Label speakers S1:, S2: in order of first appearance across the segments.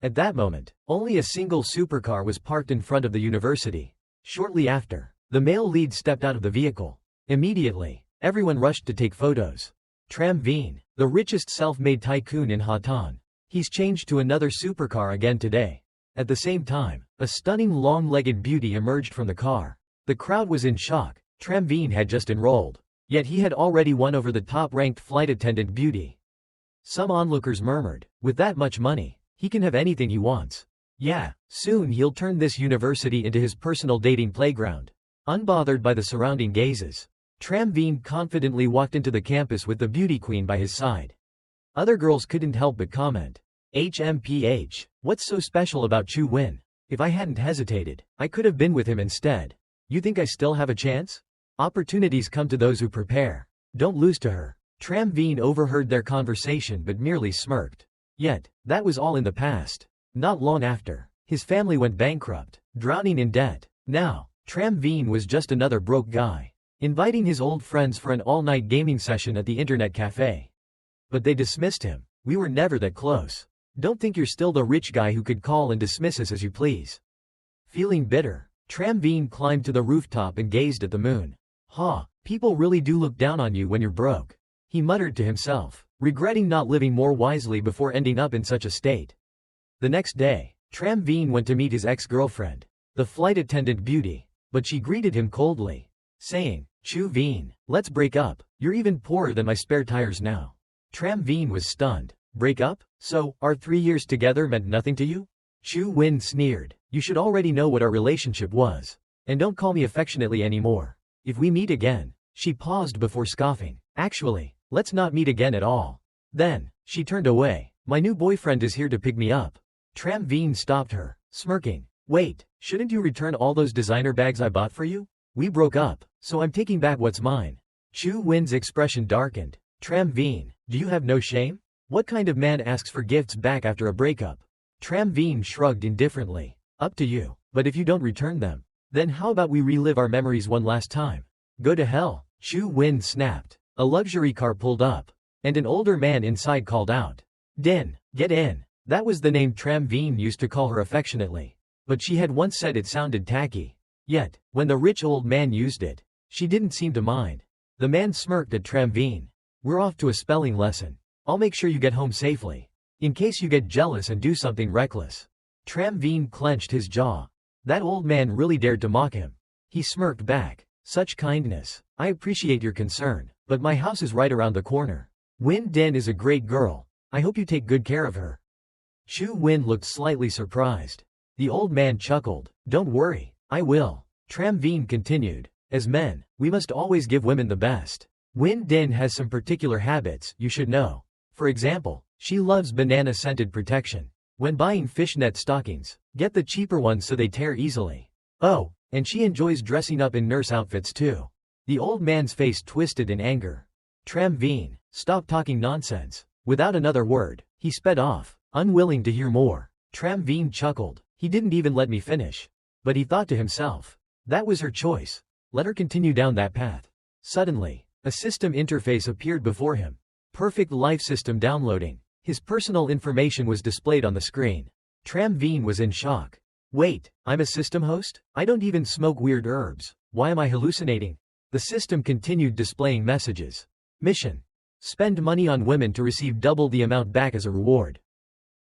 S1: At that moment, only a single supercar was parked in front of the university. Shortly after, the male lead stepped out of the vehicle. Immediately, everyone rushed to take photos. Tram Veen, the richest self-made tycoon in Hatan. He's changed to another supercar again today. At the same time, a stunning long-legged beauty emerged from the car. The crowd was in shock. Tram Veen had just enrolled. Yet he had already won over the top-ranked flight attendant beauty. Some onlookers murmured, with that much money, he can have anything he wants. Yeah, soon he'll turn this university into his personal dating playground. Unbothered by the surrounding gazes, Tram Veen confidently walked into the campus with the beauty queen by his side. Other girls couldn't help but comment, HMPH, what's so special about Chu Win? If I hadn't hesitated, I could have been with him instead. You think I still have a chance? Opportunities come to those who prepare. Don't lose to her. Tram Veen overheard their conversation but merely smirked. Yet, that was all in the past. Not long after, his family went bankrupt, drowning in debt. Now, Tram Veen was just another broke guy, inviting his old friends for an all-night gaming session at the internet cafe. But they dismissed him. We were never that close. Don't think you're still the rich guy who could call and dismiss us as you please. Feeling bitter, Tram Veen climbed to the rooftop and gazed at the moon. People really do look down on you when you're broke. He muttered to himself, regretting not living more wisely before ending up in such a state. The next day, Tram Veen went to meet his ex-girlfriend, the flight attendant beauty, but she greeted him coldly, saying, Chu Veen, let's break up, you're even poorer than my spare tires now. Tram Veen was stunned. Break up? So, our 3 years together meant nothing to you? Chu Win sneered, you should already know what our relationship was. And don't call me affectionately anymore. If we meet again. She paused before scoffing. Actually, let's not meet again at all. Then, she turned away. My new boyfriend is here to pick me up. Tram Veen stopped her, smirking. Wait, shouldn't you return all those designer bags I bought for you? We broke up, so I'm taking back what's mine. Chu Win's expression darkened. Tram Veen, do you have no shame? What kind of man asks for gifts back after a breakup? Tram Veen shrugged indifferently. Up to you, but if you don't return them, then how about we relive our memories one last time? Go to hell, Chu Win snapped. A luxury car pulled up, and an older man inside called out, Din, get in. That was the name Tram Veen used to call her affectionately. But she had once said it sounded tacky. Yet, when the rich old man used it, she didn't seem to mind. The man smirked at Tram Veen. We're off to a spelling lesson. I'll make sure you get home safely. In case you get jealous and do something reckless. Tram Veen clenched his jaw. That old man really dared to mock him. He smirked back. Such kindness. I appreciate your concern, but my house is right around the corner. Win Den is a great girl. I hope you take good care of her. Chu Win looked slightly surprised. The old man chuckled. Don't worry, I will. Tram Veen continued. As men, we must always give women the best. Win Den has some particular habits, you should know. For example, she loves banana-scented protection. When buying fishnet stockings, get the cheaper ones so they tear easily. Oh, and she enjoys dressing up in nurse outfits too. The old man's face twisted in anger. Tram Veen, stop talking nonsense. Without another word, he sped off, unwilling to hear more. Tram Veen chuckled. He didn't even let me finish. But he thought to himself. That was her choice. Let her continue down that path. Suddenly, a system interface appeared before him. Perfect life system downloading. His personal information was displayed on the screen. Tram Veen was in shock. Wait, I'm a system host? I don't even smoke weird herbs. Why am I hallucinating? The system continued displaying messages. Mission. Spend money on women to receive double the amount back as a reward.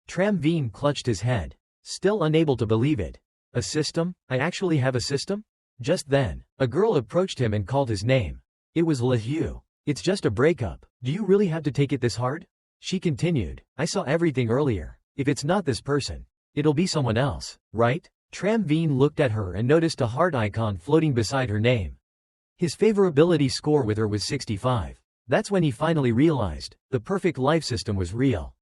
S1: Tram Veen clutched his head, still unable to believe it. A system? I actually have a system? Just then, a girl approached him and called his name. It was Liu. It's just a breakup. Do you really have to take it this hard? She continued. I saw everything earlier. If it's not this person, it'll be someone else, right? Tram Veen looked at her and noticed a heart icon floating beside her name. His favorability score with her was 65. That's when he finally realized the perfect life system was real.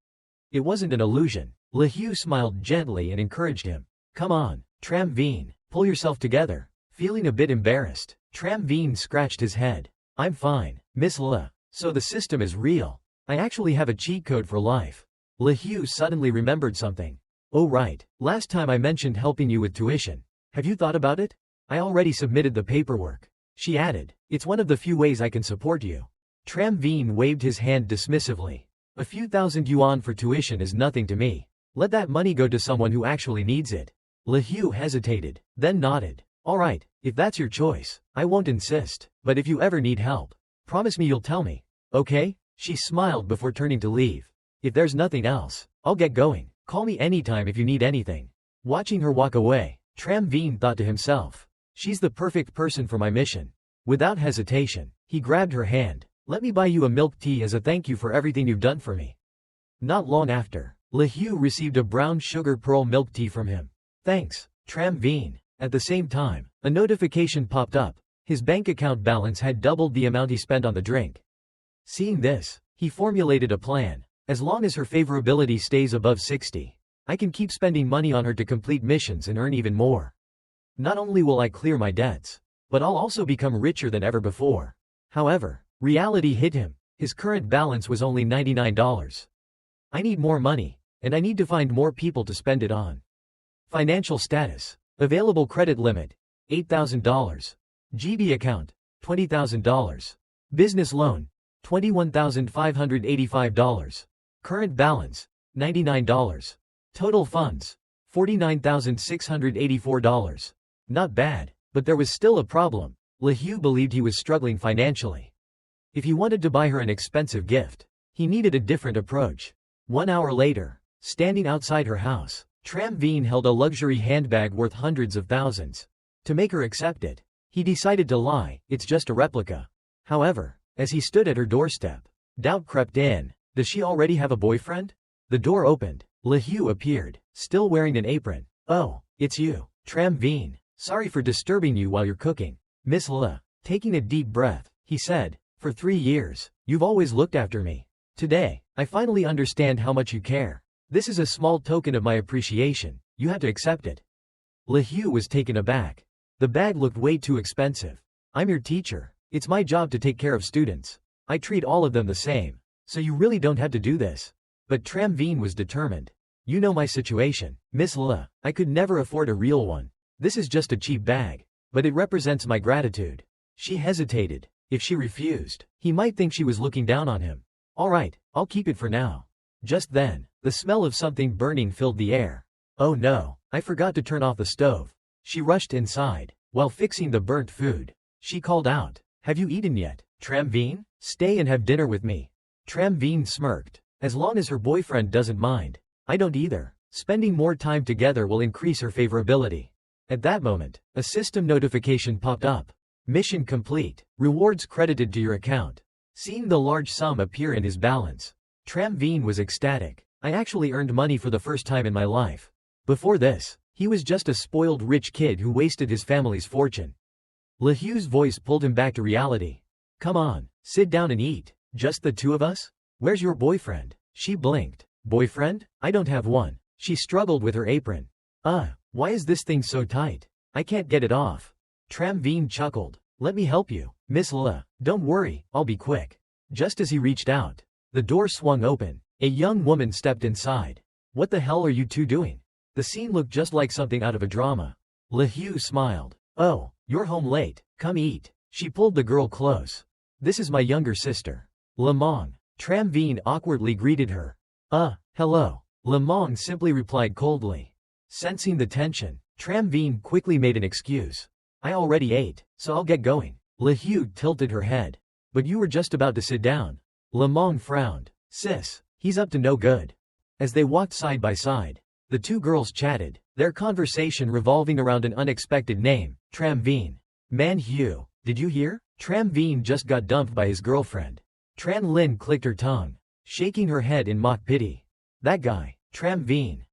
S1: It wasn't an illusion. Liu smiled gently and encouraged him. Come on, Tram Veen, pull yourself together. Feeling a bit embarrassed, Tram Veen scratched his head. I'm fine, Miss Le. So the system is real. I actually have a cheat code for life. Liu suddenly remembered something. Oh right, last time I mentioned helping you with tuition. Have you thought about it? I already submitted the paperwork. She added, it's one of the few ways I can support you. Tram Veen waved his hand dismissively. A few thousand yuan for tuition is nothing to me. Let that money go to someone who actually needs it. Lehue hesitated, then nodded. Alright, if that's your choice, I won't insist, but if you ever need help, promise me you'll tell me. Okay? She smiled before turning to leave. If there's nothing else, I'll get going. Call me anytime if you need anything. Watching her walk away, Tram Veen thought to himself. She's the perfect person for my mission. Without hesitation, he grabbed her hand. Let me buy you a milk tea as a thank you for everything you've done for me. Not long after, Lehue received a brown sugar pearl milk tea from him. Thanks, Tram Veen. At the same time, a notification popped up. His bank account balance had doubled the amount he spent on the drink. Seeing this, he formulated a plan. As long as her favorability stays above 60, I can keep spending money on her to complete missions and earn even more. Not only will I clear my debts, but I'll also become richer than ever before. However, reality hit him. His current balance was only $99. I need more money, and I need to find more people to spend it on. Financial status. Available credit limit, $8,000. GB account, $20,000. Business loan, $21,585. Current balance, $99. Total funds, $49,684. Not bad, but there was still a problem. Lehue believed he was struggling financially. If he wanted to buy her an expensive gift, he needed a different approach. 1 hour later, standing outside her house, Tram Veen held a luxury handbag worth hundreds of thousands. To make her accept it, he decided to lie, it's just a replica. However, as he stood at her doorstep, doubt crept in. Does she already have a boyfriend? The door opened. Lehue appeared, still wearing an apron. Oh, it's you, Tram Veen. Sorry for disturbing you while you're cooking. Miss Le. Taking a deep breath, he said, for 3 years, you've always looked after me. Today, I finally understand how much you care. This is a small token of my appreciation. You have to accept it. Lehue was taken aback. The bag looked way too expensive. I'm your teacher. It's my job to take care of students. I treat all of them the same. So you really don't have to do this. But Tram Veen was determined. You know my situation, Miss Le. I could never afford a real one. This is just a cheap bag. But it represents my gratitude. She hesitated. If she refused, he might think she was looking down on him. Alright, I'll keep it for now. Just then, the smell of something burning filled the air. Oh no, I forgot to turn off the stove. She rushed inside. While fixing the burnt food, she called out, have you eaten yet, Tram Veen? Stay and have dinner with me. Tram Veen smirked. As long as her boyfriend doesn't mind. I don't either. Spending more time together will increase her favorability. At that moment, a system notification popped up. Mission complete. Rewards credited to your account. Seeing the large sum appear in his balance, Tram Veen was ecstatic. I actually earned money for the first time in my life. Before this, he was just a spoiled rich kid who wasted his family's fortune. Lehue's voice pulled him back to reality. Come on, sit down and eat. Just the two of us? Where's your boyfriend? She blinked. Boyfriend? I don't have one. She struggled with her apron. Why is this thing so tight? I can't get it off. Tram Veen chuckled. Let me help you, Miss Le. Don't worry, I'll be quick. Just as he reached out, the door swung open. A young woman stepped inside. What the hell are you two doing? The scene looked just like something out of a drama. Lehue smiled. Oh, you're home late. Come eat. She pulled the girl close. This is my younger sister, Lamong. Tram Veen awkwardly greeted her. Hello. Lamong simply replied coldly. Sensing the tension, Tram Veen quickly made an excuse. I already ate, so I'll get going. Lehue tilted her head. But you were just about to sit down. Lamong frowned. Sis, he's up to no good. As they walked side by side, the two girls chatted, their conversation revolving around an unexpected name, Tram Veen. Manhwa, did you hear? Tram Veen just got dumped by his girlfriend. Tran Lin clicked her tongue, shaking her head in mock pity. That guy, Tram Veen.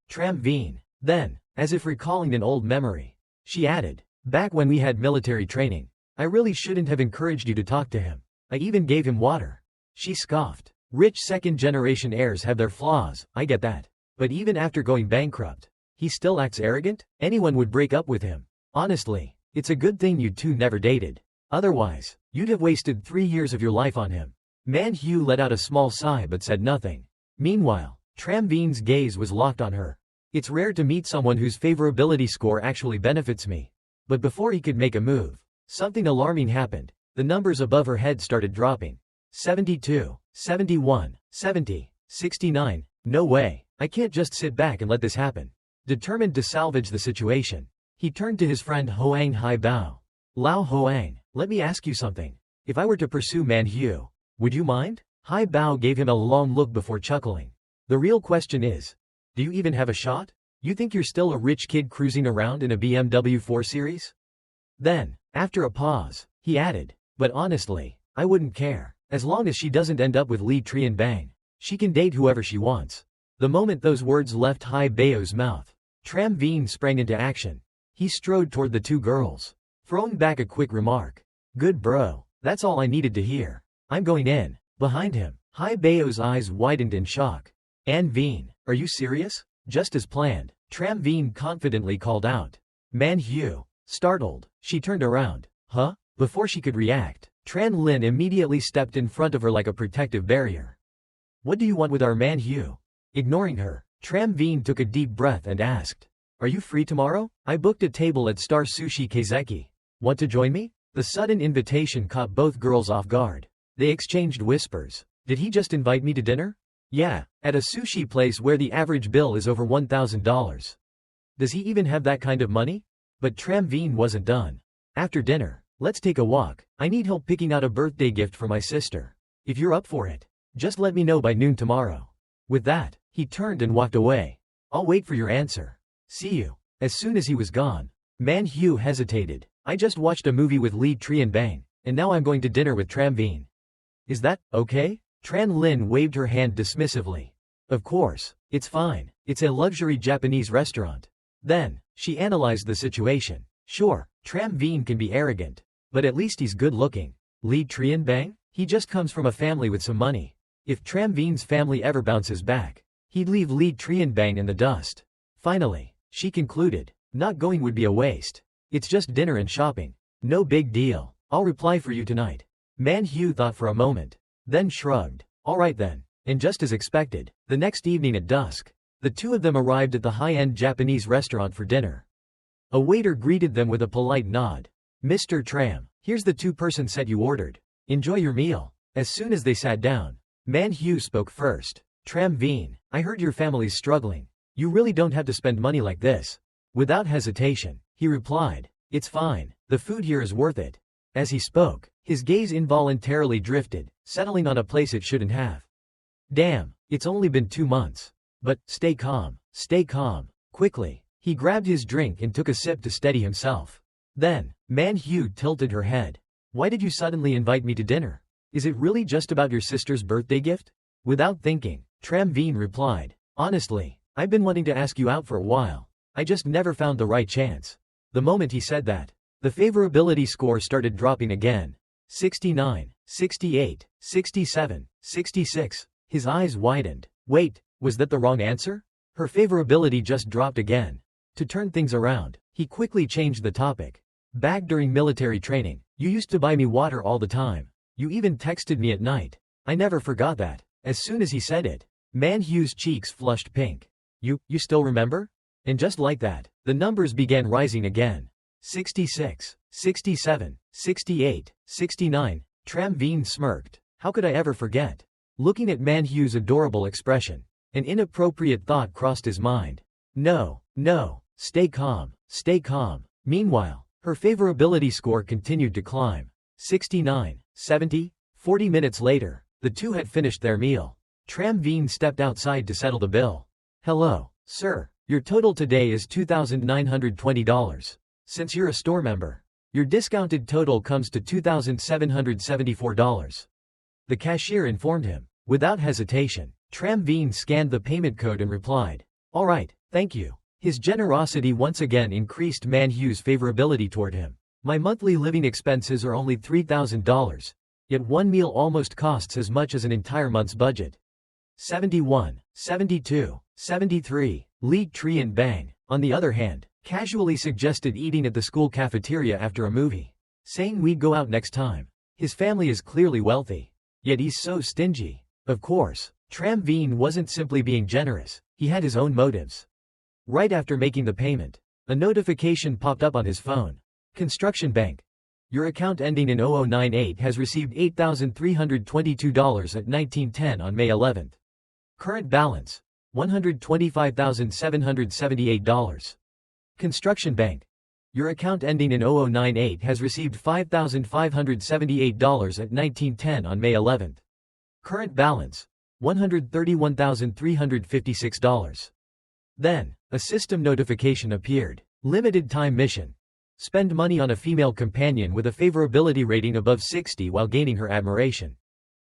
S1: Then, as if recalling an old memory, she added, back when we had military training, I really shouldn't have encouraged you to talk to him. I even gave him water. She scoffed. Rich second-generation heirs have their flaws, I get that. But even after going bankrupt, he still acts arrogant? Anyone would break up with him. Honestly, it's a good thing you two never dated. Otherwise, you'd have wasted 3 years of your life on him. Manhwa let out a small sigh but said nothing. Meanwhile, Tram Veen's gaze was locked on her. It's rare to meet someone whose favorability score actually benefits me. But before he could make a move, something alarming happened. The numbers above her head started dropping. 72, 71, 70, 69. No way. I can't just sit back and let this happen. Determined to salvage the situation, he turned to his friend Hoang Hai Bao. Lao Hoang, let me ask you something. If I were to pursue Manhwa, would you mind? Hai Bao gave him a long look before chuckling. The real question is, do you even have a shot? You think you're still a rich kid cruising around in a BMW 4 Series? Then, after a pause, he added, but honestly, I wouldn't care. As long as she doesn't end up with Lee Trian Bang, she can date whoever she wants. The moment those words left Hai Bao's mouth, Tram Veen sprang into action. He strode toward the two girls, throwing back a quick remark. Good bro, that's all I needed to hear. I'm going in. Behind him, Hai Bao's eyes widened in shock. An Veen, are you serious? Just as planned, Tram Veen confidently called out. Manhwa. Startled, she turned around. Huh? Before she could react, Tran Lin immediately stepped in front of her like a protective barrier. What do you want with our Manhwa? Ignoring her, Tram Veen took a deep breath and asked. Are you free tomorrow? I booked a table at Star Sushi Kaizeki. Want to join me? The sudden invitation caught both girls off guard. They exchanged whispers. Did he just invite me to dinner? Yeah, at a sushi place where the average bill is over $1,000. Does he even have that kind of money? But Tram Veen wasn't done. After dinner, let's take a walk. I need help picking out a birthday gift for my sister. If you're up for it, just let me know by noon tomorrow. With that, he turned and walked away. I'll wait for your answer. See you. As soon as he was gone, Manhwa hesitated. I just watched a movie with Lee Trian Bang, and now I'm going to dinner with Tram Veen. Is that okay? Tran Lin waved her hand dismissively. Of course, it's fine. It's a luxury Japanese restaurant. Then, she analyzed the situation. Sure, Tram Veen can be arrogant, but at least he's good looking. Lee Trian Bang? He just comes from a family with some money. If Tram Veen's family ever bounces back, he'd leave Lee Trian Bang in the dust. Finally, she concluded, not going would be a waste. It's just dinner and shopping. No big deal. I'll reply for you tonight. Manhwa thought for a moment, then shrugged. Alright then. And just as expected, the next evening at dusk, the two of them arrived at the high-end Japanese restaurant for dinner. A waiter greeted them with a polite nod. Mr. Tram, here's the two-person set you ordered. Enjoy your meal. As soon as they sat down, Manhwa spoke first. Tram Veen, I heard your family's struggling. You really don't have to spend money like this. Without hesitation, he replied, it's fine, the food here is worth it. As he spoke, his gaze involuntarily drifted, settling on a place it shouldn't have. Damn, it's only been 2 months. But, stay calm, stay calm. Quickly, he grabbed his drink and took a sip to steady himself. Then, Manhwa tilted her head. Why did you suddenly invite me to dinner? Is it really just about your sister's birthday gift? Without thinking, Tram Veen replied, honestly, I've been wanting to ask you out for a while. I just never found the right chance. The moment he said that, the favorability score started dropping again. 69, 68, 67, 66. His eyes widened. Wait, was that the wrong answer? Her favorability just dropped again. To turn things around, he quickly changed the topic. Back during military training, you used to buy me water all the time. You even texted me at night. I never forgot that. As soon as he said it, Manhwa's cheeks flushed pink. You still remember? And just like that, the numbers began rising again. 66, 67, 68, 69. Tram Veen smirked. How could I ever forget? Looking at Manhwa's adorable expression, an inappropriate thought crossed his mind. No, stay calm, stay calm. Meanwhile, her favorability score continued to climb. 69, 70, 40 minutes later, the two had finished their meal. Tram Veen stepped outside to settle the bill. Hello, sir. Your total today is $2,920. Since you're a store member, your discounted total comes to $2,774. The cashier informed him. Without hesitation, Tram Veen scanned the payment code and replied, all right, thank you. His generosity once again increased Manhwa's favorability toward him. My monthly living expenses are only $3,000, yet one meal almost costs as much as an entire month's budget. 71, 72, 73. Lee Trian Bang, on the other hand, casually suggested eating at the school cafeteria after a movie, saying we'd go out next time. His family is clearly wealthy, yet he's so stingy. Of course, Tram Veen wasn't simply being generous, he had his own motives. Right after making the payment, a notification popped up on his phone. Construction Bank. Your account ending in 0098 has received $8,322 at 1910 on May 11th. Current balance, $125,778. Construction Bank. Your account ending in 0098 has received $5,578 at 1910 on May 11th. Current balance, $131,356. Then, a system notification appeared. Limited time mission. Spend money on a female companion with a favorability rating above 60 while gaining her admiration.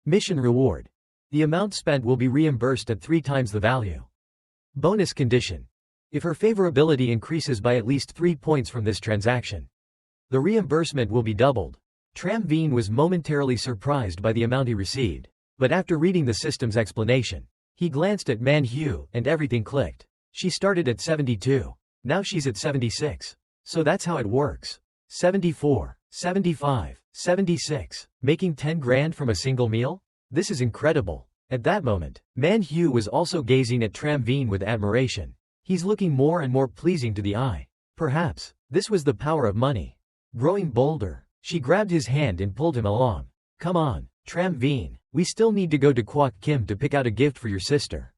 S1: Mission reward. The amount spent will be reimbursed at 3 times the value. Bonus condition. If her favorability increases by at least 3 points from this transaction, the reimbursement will be doubled. Tram Veen was momentarily surprised by the amount he received, but after reading the system's explanation, he glanced at Manhwa and everything clicked. She started at 72. Now she's at 76. So that's how it works. 74, 75, 76, making 10 grand from a single meal? This is incredible. At that moment, Manhwa was also gazing at Tram Veen with admiration. He's looking more and more pleasing to the eye. Perhaps, this was the power of money. Growing bolder, she grabbed his hand and pulled him along. Come on, Tram Veen, we still need to go to Kwok Kim to pick out a gift for your sister.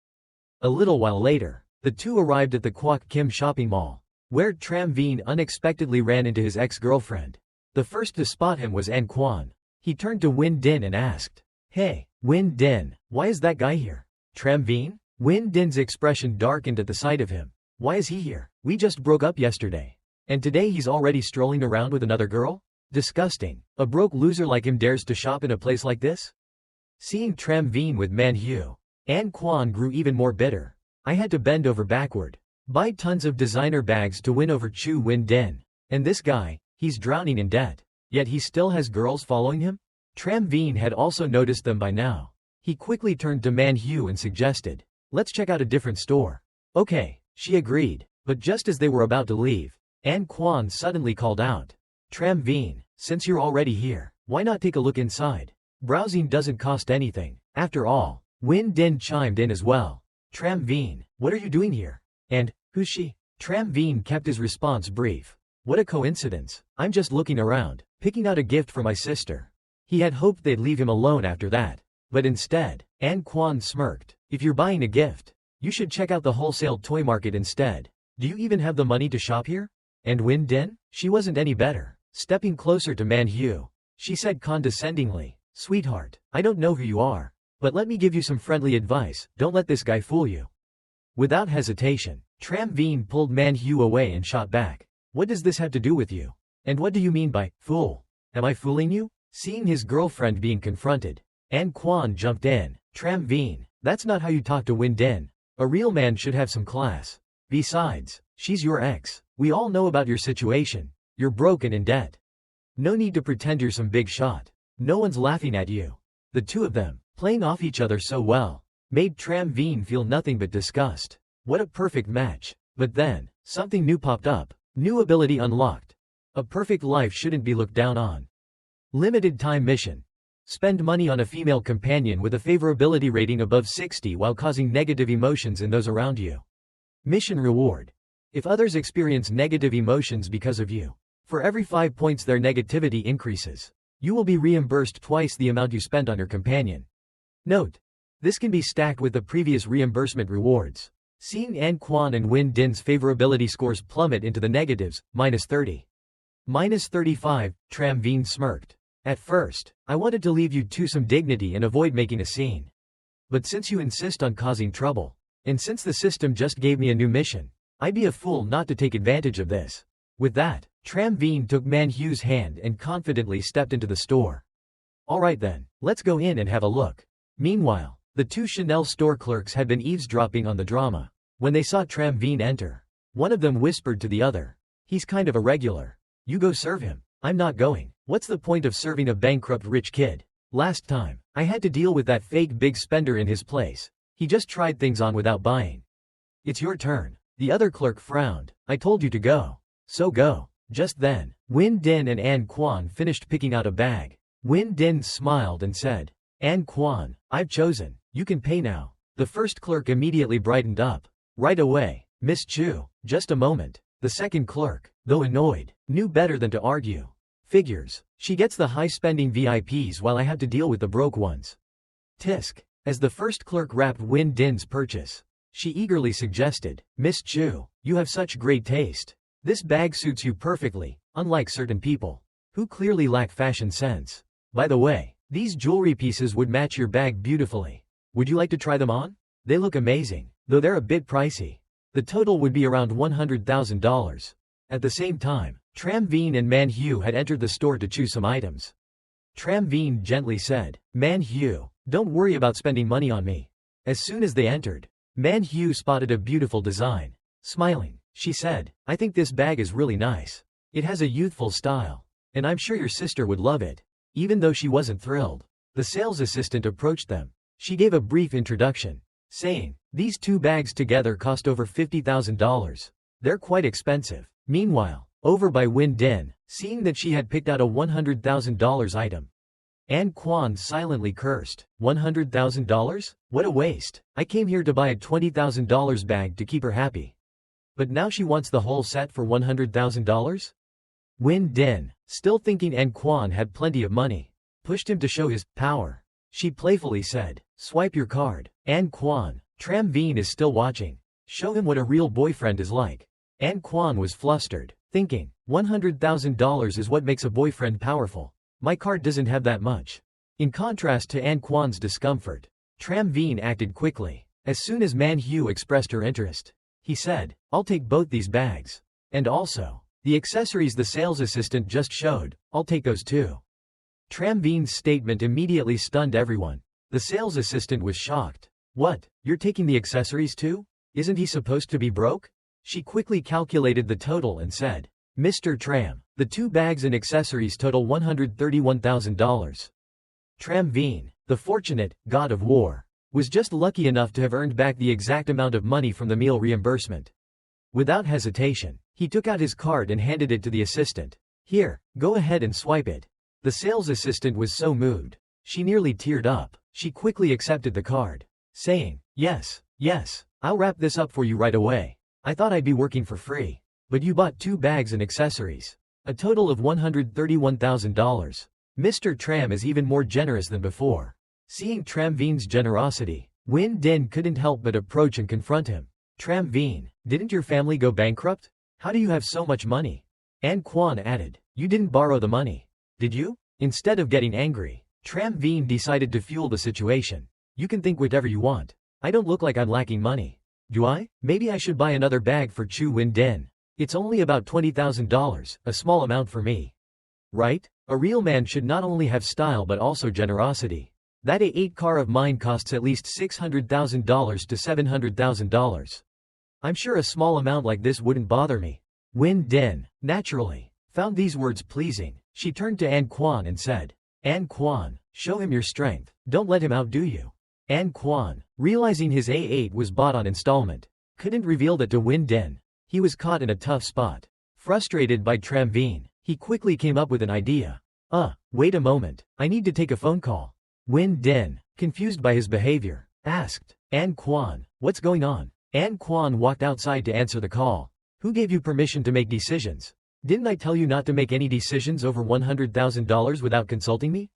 S1: A little while later, the two arrived at the Kwok Kim shopping mall, where Tram Veen unexpectedly ran into his ex-girlfriend. The first to spot him was An Kwan. He turned to Win Din and asked, "Hey, Win Din, why is that guy here?" Tram Veen? Win Din's expression darkened at the sight of him. Why is he here? We just broke up yesterday. And today he's already strolling around with another girl? Disgusting. A broke loser like him dares to shop in a place like this? Seeing Tram Veen with Manhwa, An Kwan grew even more bitter. I had to bend over backward, buy tons of designer bags to win over Chu Win Din. And this guy, he's drowning in debt. Yet he still has girls following him? Tram Veen had also noticed them by now. He quickly turned to Manhwa and suggested, "Let's check out a different store." Okay, she agreed, but just as they were about to leave, An Kwan suddenly called out, "Tram Veen, since you're already here, why not take a look inside? Browsing doesn't cost anything. After all." Win Din chimed in as well. "Tram Veen, what are you doing here? And, who's she?" Tram Veen kept his response brief. "What a coincidence. I'm just looking around, picking out a gift for my sister." He had hoped they'd leave him alone after that. But instead, An Kwan smirked. "If you're buying a gift, you should check out the wholesale toy market instead. Do you even have the money to shop here?" And Win Din? She wasn't any better. Stepping closer to Manhwa, she said condescendingly, "Sweetheart, I don't know who you are, but let me give you some friendly advice. Don't let this guy fool you." Without hesitation, Tram Veen pulled Manhwa away and shot back. "What does this have to do with you? And what do you mean by fool? Am I fooling you?" Seeing his girlfriend being confronted, An Kwan jumped in. "Tram Veen, that's not how you talk to Win Din. A real man should have some class. Besides, she's your ex. We all know about your situation. You're broke and in debt. No need to pretend you're some big shot. No one's laughing at you." The two of them, playing off each other so well, made Tram Veen feel nothing but disgust. What a perfect match. But then, something new popped up. New ability unlocked. A perfect life shouldn't be looked down on. Limited time mission. Spend money on a female companion with a favorability rating above 60 while causing negative emotions in those around you. Mission reward. If others experience negative emotions because of you, for every 5 points their negativity increases, you will be reimbursed twice the amount you spent on your companion. Note: this can be stacked with the previous reimbursement rewards. Seeing An Kwan and Win Din's favorability scores plummet into the negatives, -30. -35, Tram Veen smirked. "At first, I wanted to leave you to some dignity and avoid making a scene. But since you insist on causing trouble, and since the system just gave me a new mission, I'd be a fool not to take advantage of this." With that, Tram Veen took Manhwa's hand and confidently stepped into the store. "Alright then, let's go in and have a look." Meanwhile, the two Chanel store clerks had been eavesdropping on the drama. When they saw Tram Veen enter, one of them whispered to the other, "He's kind of a regular. You go serve him." "I'm not going. What's the point of serving a bankrupt rich kid? Last time, I had to deal with that fake big spender in his place. He just tried things on without buying." "It's your turn." The other clerk frowned. "I told you to go. So go." Just then, Win Din and An Kwan finished picking out a bag. Win Din smiled and said, "An Kwan, I've chosen. You can pay now." The first clerk immediately brightened up. "Right away, Miss Chu." "Just a moment." The second clerk, though annoyed, knew better than to argue. "Figures. She gets the high-spending VIPs while I have to deal with the broke ones." Tisk. As the first clerk wrapped Win Din's purchase, She eagerly suggested, Miss Chu, you have such great taste. This bag suits you perfectly, unlike certain people who clearly lack fashion sense. By the way, these jewelry pieces would match your bag beautifully. Would you like to try them on? They look amazing, though they're a bit pricey. The total would be around $100,000. At the same time, Tram Veen and Manhwa had entered the store to choose some items. Tram Veen gently said, Manhwa, don't worry about spending money on me. As soon as they entered, Manhwa spotted a beautiful design. Smiling, she said, I think this bag is really nice. It has a youthful style. And I'm sure your sister would love it. Even though she wasn't thrilled, the sales assistant approached them. She gave a brief introduction, saying, these two bags together cost over $50,000. They're quite expensive. Meanwhile, over by Win Din, seeing that she had picked out a $100,000 item, Anne Quan silently cursed. $100,000? What a waste. I came here to buy a $20,000 bag to keep her happy. But now she wants the whole set for $100,000? Win Din, still thinking Anne Quan had plenty of money, pushed him to show his power. She playfully said, swipe your card. Anne Quan, Tram Veen is still watching. Show him what a real boyfriend is like. Anne Quan was flustered, thinking, $100,000 is what makes a boyfriend powerful. My card doesn't have that much. In contrast to Anne Quan's discomfort, Tram Veen acted quickly. As soon as Manhwa expressed her interest, he said, I'll take both these bags. And also, the accessories the sales assistant just showed, I'll take those too. Tram Veen's statement immediately stunned everyone. The sales assistant was shocked. What, you're taking the accessories too? Isn't he supposed to be broke? She quickly calculated the total and said, Mr. Tram, the two bags and accessories total $131,000. Tram Veen, the fortunate god of war, was just lucky enough to have earned back the exact amount of money from the meal reimbursement. Without hesitation, he took out his card and handed it to the assistant. Here, go ahead and swipe it. The sales assistant was so moved, she nearly teared up. She quickly accepted the card, saying, yes, I'll wrap this up for you right away. I thought I'd be working for free. But you bought two bags and accessories. A total of $131,000. Mr. Tram is even more generous than before. Seeing Tram Veen's generosity, Win Din couldn't help but approach and confront him. Tram Veen, didn't your family go bankrupt? How do you have so much money? Anne Quan added, you didn't borrow the money, did you? Instead of getting angry, Tram Veen decided to fuel the situation. You can think whatever you want. I don't look like I'm lacking money. Do I? Maybe I should buy another bag for Chu Win Din. It's only about $20,000, a small amount for me. Right? A real man should not only have style but also generosity. That A8 car of mine costs at least $600,000 to $700,000. I'm sure a small amount like this wouldn't bother me. Win Din, naturally, found these words pleasing. She turned to Anne Quan and said, Anne Quan, show him your strength. Don't let him outdo you. Anne Quan, realizing his A8 was bought on installment, couldn't reveal that to Win Din. He was caught in a tough spot. Frustrated by Tram Veen, he quickly came up with an idea. Wait a moment, I need to take a phone call. Win Din, confused by his behavior, asked, Anne Quan, what's going on? Anne Quan walked outside to answer the call. Who gave you permission to make decisions? Didn't I tell you not to make any decisions over $100,000 without consulting me?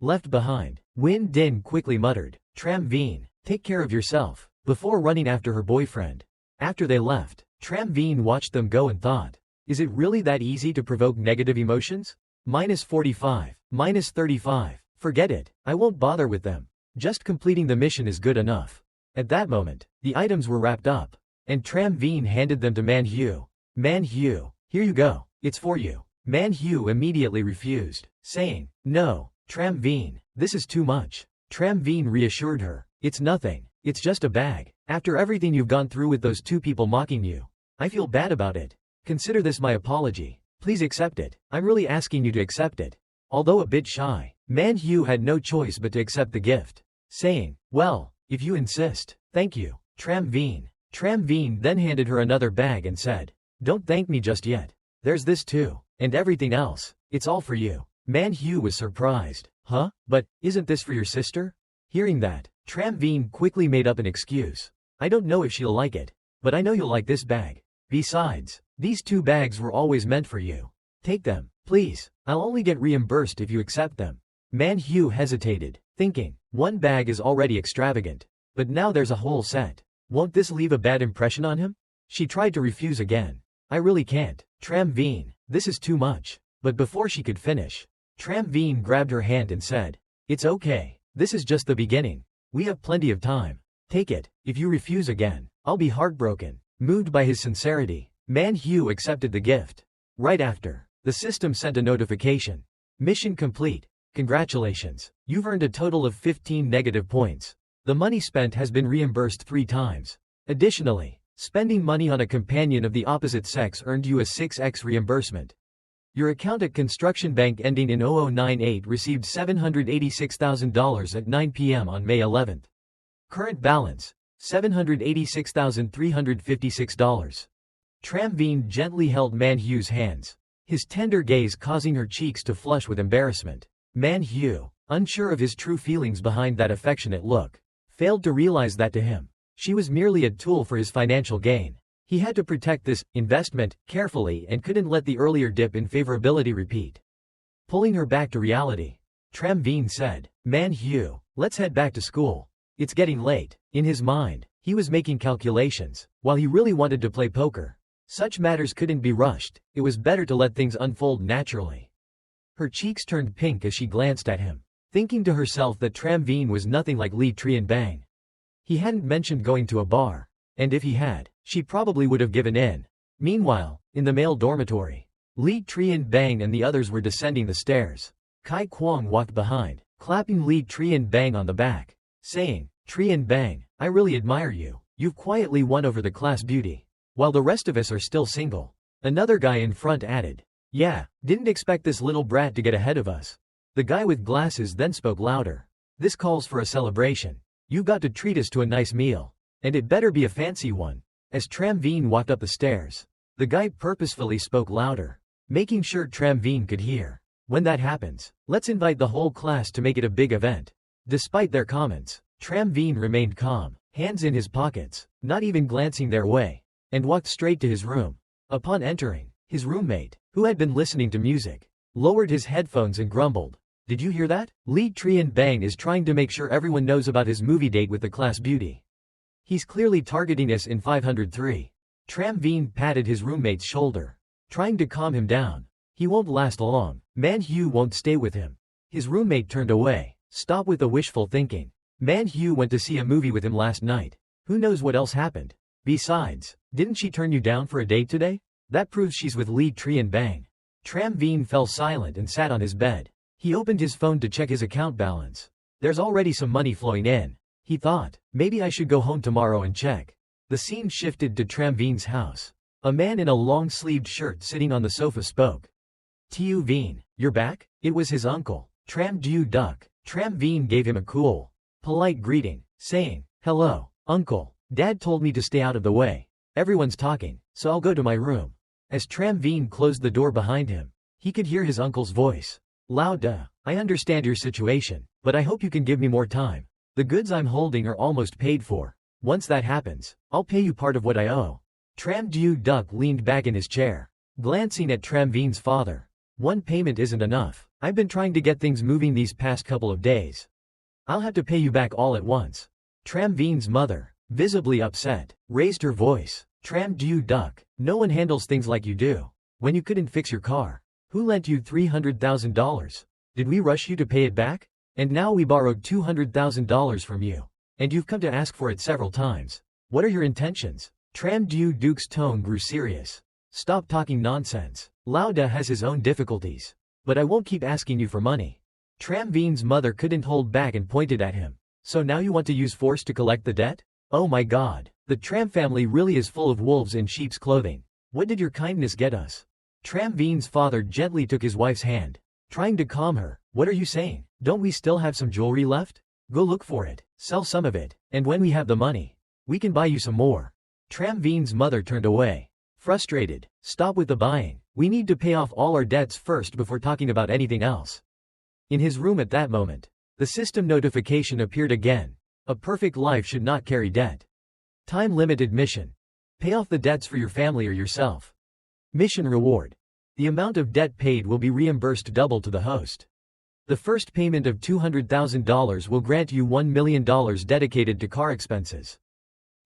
S1: Left behind, Win Din quickly muttered, Tram Veen, take care of yourself, before running after her boyfriend. After they left, Tram Veen watched them go and thought, is it really that easy to provoke negative emotions? -45, -35, forget it, I won't bother with them. Just completing the mission is good enough. At that moment, the items were wrapped up, and Tram Veen handed them to Manhwa. Manhwa, here you go, it's for you. Manhwa immediately refused, saying, no, Tram Veen, this is too much. Tram Veen reassured her, it's nothing, it's just a bag. After everything you've gone through with those two people mocking you, I feel bad about it. Consider this my apology. Please accept it. I'm really asking you to accept it. Although a bit shy, Manhwa had no choice but to accept the gift, saying, well, if you insist, thank you, Tram Veen. Tram Veen then handed her another bag and said, don't thank me just yet. There's this too, and everything else, it's all for you. Manhwa was surprised. Huh? But, isn't this for your sister? Hearing that, Tram Veen quickly made up an excuse. I don't know if she'll like it, but I know you'll like this bag. Besides, these two bags were always meant for you. Take them, please. I'll only get reimbursed if you accept them. Manhwa hesitated, thinking, one bag is already extravagant, but now there's a whole set. Won't this leave a bad impression on him? She tried to refuse again. I really can't. Tram Veen, this is too much. But before she could finish, Tram Veen grabbed her hand and said, "It's okay. This is just the beginning. We have plenty of time. Take it. If you refuse again, I'll be heartbroken." Moved by his sincerity, Manhwa accepted the gift. Right after, the system sent a notification. Mission complete. Congratulations. You've earned a total of 15 negative points. The money spent has been reimbursed 3 times. Additionally, spending money on a companion of the opposite sex earned you a 6x reimbursement. Your account at Construction Bank ending in 0098 received $786,000 at 9 p.m. on May 11th. Current balance, $786,356. Tram Veen gently held Manhwa's hands, his tender gaze causing her cheeks to flush with embarrassment. Manhwa, unsure of his true feelings behind that affectionate look, failed to realize that to him, she was merely a tool for his financial gain. He had to protect this investment carefully and couldn't let the earlier dip in favorability repeat. Pulling her back to reality, Tram Veen said, "Manhwa, let's head back to school. It's getting late." In his mind, he was making calculations, while he really wanted to play poker. Such matters couldn't be rushed, it was better to let things unfold naturally. Her cheeks turned pink as she glanced at him, thinking to herself that Tram Veen was nothing like Lee Trian. He hadn't mentioned going to a bar, and if he had, she probably would have given in. Meanwhile, in the male dormitory, Lee Trian and the others were descending the stairs. Kai Kwong walked behind, clapping Lee Trian on the back, saying, "Trian, I really admire you. You've quietly won over the class beauty. While the rest of us are still single." Another guy in front added, "Yeah, didn't expect this little brat to get ahead of us." The guy with glasses then spoke louder. "This calls for a celebration. You got to treat us to a nice meal. And it better be a fancy one." As Tram Veen walked up the stairs, the guy purposefully spoke louder, making sure Tram Veen could hear. "When that happens, let's invite the whole class to make it a big event." Despite their comments, Tram Veen remained calm, hands in his pockets, not even glancing their way, and walked straight to his room. Upon entering, his roommate, who had been listening to music, lowered his headphones and grumbled, "Did you hear that? Lee Trian is trying to make sure everyone knows about his movie date with the class beauty. He's clearly targeting us in 503. Tram Veen patted his roommate's shoulder, trying to calm him down. He won't last long. Manhwa won't stay with him. His roommate turned away. Stop with the wishful thinking. Manhwa went to see a movie with him last night. Who knows what else happened? Besides, didn't she turn you down for a date today? That proves she's with Lee Trian. Tram Veen fell silent and sat on his bed. He opened his phone to check his account balance. There's already some money flowing in. He thought, maybe I should go home tomorrow and check. The scene shifted to Tram Veen's house. A man in a long-sleeved shirt sitting on the sofa spoke. "Tu Veen, you're back?" It was his uncle, Tram Duck. Tram Veen gave him a cool, polite greeting, saying, "Hello, uncle. Dad told me to stay out of the way. Everyone's talking, so I'll go to my room." As Tram Veen closed the door behind him, he could hear his uncle's voice. "Lauda, I understand your situation, but I hope you can give me more time. The goods I'm holding are almost paid for. Once that happens, I'll pay you part of what I owe." Tram Duck leaned back in his chair, glancing at Tram Veen's father. "One payment isn't enough. I've been trying to get things moving these past couple of days. I'll have to pay you back all at once." Tram Veen's mother, visibly upset, raised her voice. "Tram Duck, no one handles things like you do. When you couldn't fix your car, who lent you $300,000? Did we rush you to pay it back? And now we borrowed $200,000 from you. And you've come to ask for it several times. What are your intentions?" Tram Duke's tone grew serious. "Stop talking nonsense. Lauda has his own difficulties. But I won't keep asking you for money." Tram Veen's mother couldn't hold back and pointed at him. "So now you want to use force to collect the debt? Oh my God, the Tram family really is full of wolves in sheep's clothing. What did your kindness get us?" Tram Veen's father gently took his wife's hand, trying to calm her. "What are you saying? Don't we still have some jewelry left? Go look for it, sell some of it, and when we have the money, we can buy you some more." Tram Veen's mother turned away, frustrated. "Stop with the buying. We need to pay off all our debts first before talking about anything else." In his room at that moment, the system notification appeared again. A perfect life should not carry debt. Time-limited mission. Pay off the debts for your family or yourself. Mission reward. The amount of debt paid will be reimbursed double to the host. The first payment of $200,000 will grant you $1 million dedicated to car expenses.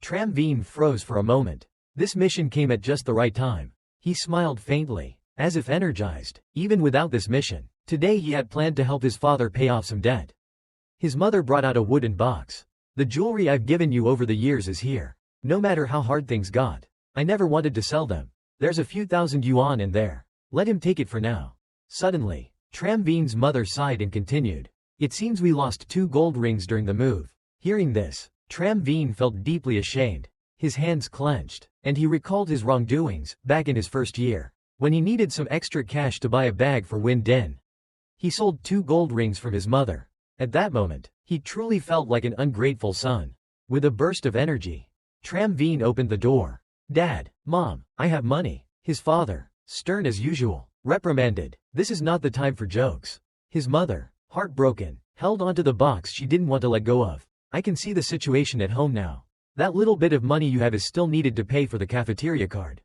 S1: Tram Veen froze for a moment. This mission came at just the right time. He smiled faintly, as if energized. Even without this mission, today he had planned to help his father pay off some debt. His mother brought out a wooden box. The jewelry I've given you over the years is here. No matter how hard things got, I never wanted to sell them. There's a few thousand yuan in there. Let him take it for now. Suddenly, Tram Veen's mother sighed and continued. It seems we lost 2 gold rings during the move. Hearing this, Tram Veen felt deeply ashamed. His hands clenched, and he recalled his wrongdoings back in his first year, when he needed some extra cash to buy a bag for Win Din. He sold 2 gold rings from his mother. At that moment, he truly felt like an ungrateful son. With a burst of energy, Tram Veen opened the door. Dad, Mom, I have money. His father, stern as usual, reprimanded. This is not the time for jokes. His mother, heartbroken, held onto the box she didn't want to let go of. I can see the situation at home now. That little bit of money you have is still needed to pay for the cafeteria card.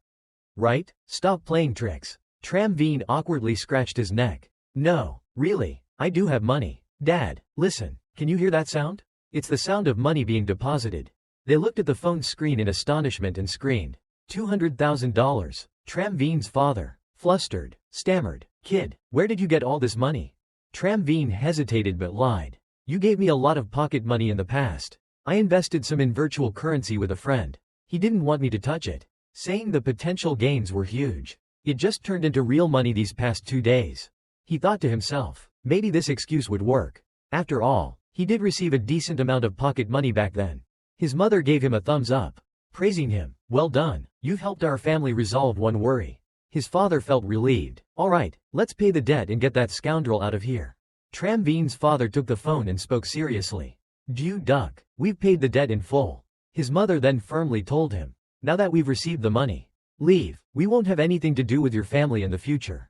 S1: Right? Stop playing tricks. Tram Veen awkwardly scratched his neck. No, really, I do have money. Dad, listen, can you hear that sound? It's the sound of money being deposited. They looked at the phone screen in astonishment and screamed. $200,000. Tram Veen's father, flustered, stammered. Kid, where did you get all this money? Tram Veen hesitated but lied. You gave me a lot of pocket money in the past. I invested some in virtual currency with a friend. He didn't want me to touch it, saying the potential gains were huge. It just turned into real money these past 2 days. He thought to himself, maybe this excuse would work. After all, he did receive a decent amount of pocket money back then. His mother gave him a thumbs up, praising him. Well done, you've helped our family resolve one worry. His father felt relieved. All right, let's pay the debt and get that scoundrel out of here. Tram Veen's father took the phone and spoke seriously. Jiu Duck, we've paid the debt in full. His mother then firmly told him. Now that we've received the money, leave. We won't have anything to do with your family in the future.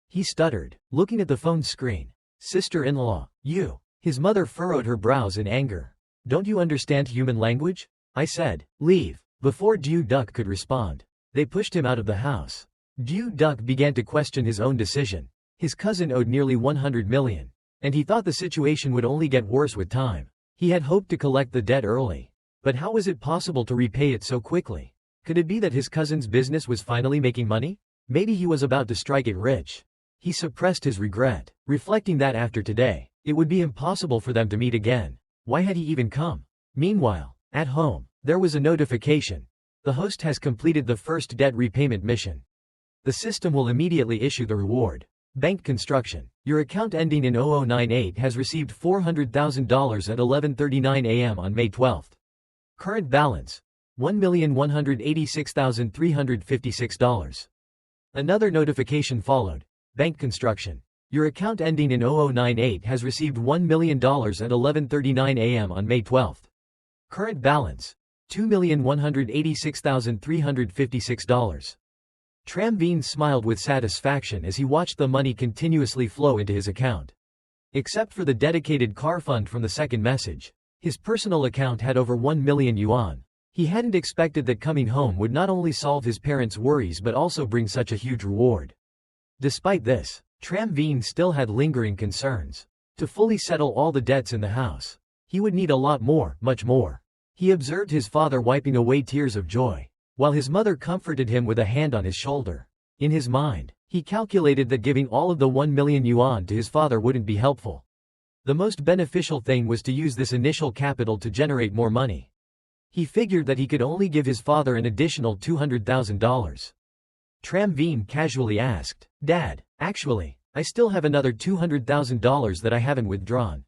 S1: He stuttered, looking at the phone screen. Sister-in-law, you. His mother furrowed her brows in anger. Don't you understand human language? I said, leave. Before Jiu Duck could respond, they pushed him out of the house. Jiu Duck began to question his own decision. His cousin owed nearly 100 million. And he thought the situation would only get worse with time. He had hoped to collect the debt early. But how was it possible to repay it so quickly? Could it be that his cousin's business was finally making money? Maybe he was about to strike it rich. He suppressed his regret, reflecting that after today, it would be impossible for them to meet again. Why had he even come? Meanwhile, at home, there was a notification. The host has completed the first debt repayment mission. The system will immediately issue the reward. Bank construction. Your account ending in 0098 has received $400,000 at 11:39 a.m. on May 12. Current balance: $1,186,356. Another notification followed. Bank construction. Your account ending in 0098 has received $1 million at 11:39 a.m. on May 12. Current balance: $2,186,356. Tram Veen smiled with satisfaction as he watched the money continuously flow into his account. Except for the dedicated car fund from the second message, his personal account had over 1 million yuan. He hadn't expected that coming home would not only solve his parents' worries but also bring such a huge reward. Despite this, Tram Veen still had lingering concerns. To fully settle all the debts in the house, he would need a lot more, much more. He observed his father wiping away tears of joy, while his mother comforted him with a hand on his shoulder. In his mind, he calculated that giving all of the 1 million yuan to his father wouldn't be helpful. The most beneficial thing was to use this initial capital to generate more money. He figured that he could only give his father an additional $200,000. Tram Veen casually asked, Dad, actually, I still have another $200,000 that I haven't withdrawn.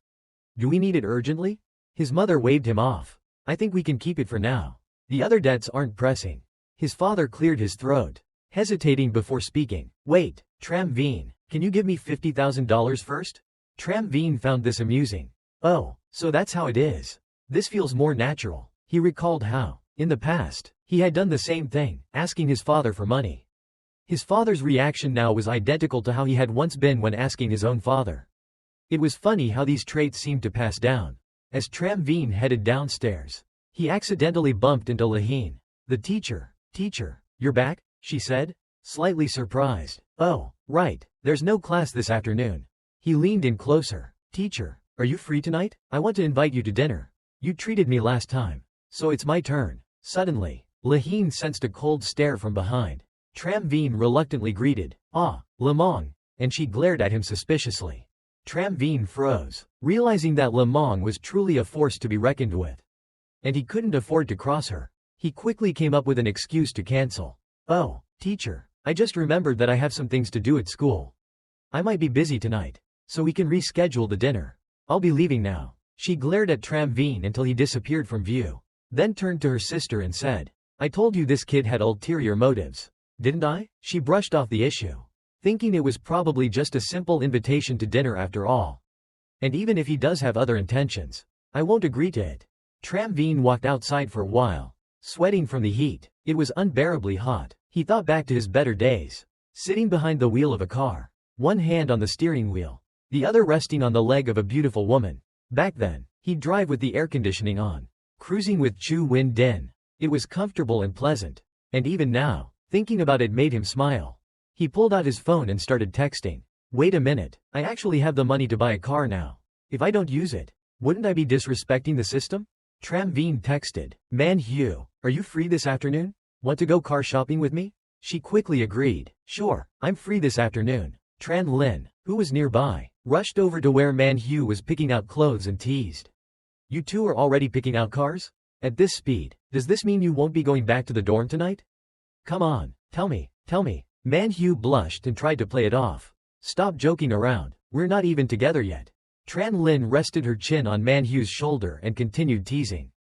S1: Do we need it urgently? His mother waved him off. I think we can keep it for now. The other debts aren't pressing. His father cleared his throat, hesitating before speaking. Wait, Tram Veen, can you give me $50,000 first? Tram Veen found this amusing. Oh, so that's how it is. This feels more natural. He recalled how, in the past, he had done the same thing, asking his father for money. His father's reaction now was identical to how he had once been when asking his own father. It was funny how these traits seemed to pass down. As Tram Veen headed downstairs, he accidentally bumped into Laheen. The teacher. Teacher, you're back? She said, slightly surprised. Oh, right, there's no class this afternoon. He leaned in closer. Teacher, are you free tonight? I want to invite you to dinner. You treated me last time, so it's my turn. Suddenly, Laheen sensed a cold stare from behind. Tram Veen reluctantly greeted, "Ah, Lamong," and she glared at him suspiciously. Tram Veen froze, realizing that Lamong was truly a force to be reckoned with. And he couldn't afford to cross her. He quickly came up with an excuse to cancel. "Oh, teacher, I just remembered that I have some things to do at school. I might be busy tonight, so we can reschedule the dinner. I'll be leaving now." She glared at Tram Veen until he disappeared from view, then turned to her sister and said, "I told you this kid had ulterior motives, didn't I?" She brushed off the issue, thinking it was probably just a simple invitation to dinner after all. And even if he does have other intentions, I won't agree to it. Tram Veen walked outside for a while, sweating from the heat. It was unbearably hot. He thought back to his better days, sitting behind the wheel of a car, one hand on the steering wheel, the other resting on the leg of a beautiful woman. Back then, he'd drive with the air conditioning on, cruising with Chu Win Din. It was comfortable and pleasant, and even now, thinking about it made him smile. He pulled out his phone and started texting. "Wait a minute, I actually have the money to buy a car now. If I don't use it, wouldn't I be disrespecting the system?" Tram Veen texted, "Man-hwa, are you free this afternoon? Want to go car shopping with me?" She quickly agreed, "Sure, I'm free this afternoon." Tran Lin, who was nearby, rushed over to where Man-hwa was picking out clothes and teased, "You two are already picking out cars? At this speed, does this mean you won't be going back to the dorm tonight? Come on, tell me, tell me." Man-hwa blushed and tried to play it off. "Stop joking around, we're not even together yet." Tran Lin rested her chin on Man-hwa's shoulder and continued teasing.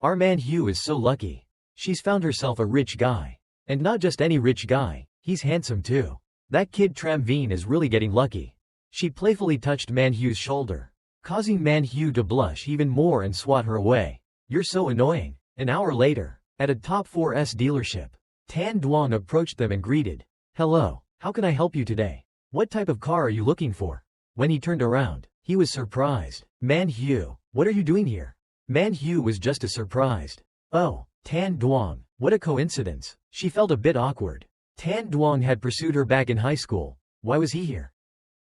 S1: "Our Man-hwa is so lucky. She's found herself a rich guy. And not just any rich guy, he's handsome too. That kid Tram Veen is really getting lucky." She playfully touched Man-hwa's shoulder, causing Man-hwa to blush even more and swat her away. "You're so annoying." An hour later, at a top 4S dealership, Tan Duong approached them and greeted, "Hello, how can I help you today? What type of car are you looking for?" When he turned around, he was surprised. "Man-hwa, what are you doing here?" Man-hwa was just as surprised. "Oh, Tan Duong, what a coincidence." She felt a bit awkward. Tan Duong had pursued her back in high school. Why was he here?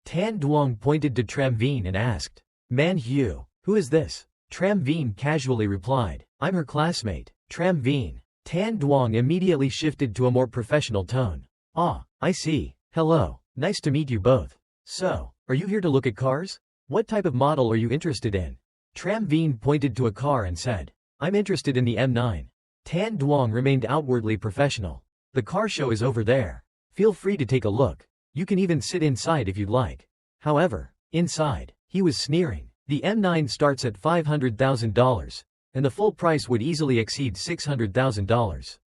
S1: Tan Duong pointed to Tram Veen and asked, "Man-hwa, who is this?" Tram Veen casually replied, "I'm her classmate, Tram Veen." Tan Duong immediately shifted to a more professional tone. "Ah, I see. Hello, nice to meet you both. So, are you here to look at cars? What type of model are you interested in?" Tram Veen pointed to a car and said, "I'm interested in the M9. Tan Duong remained outwardly professional. "The car show is over there. Feel free to take a look. You can even sit inside if you'd like." However, inside, he was sneering. The M9 starts at $500,000, and the full price would easily exceed $600,000.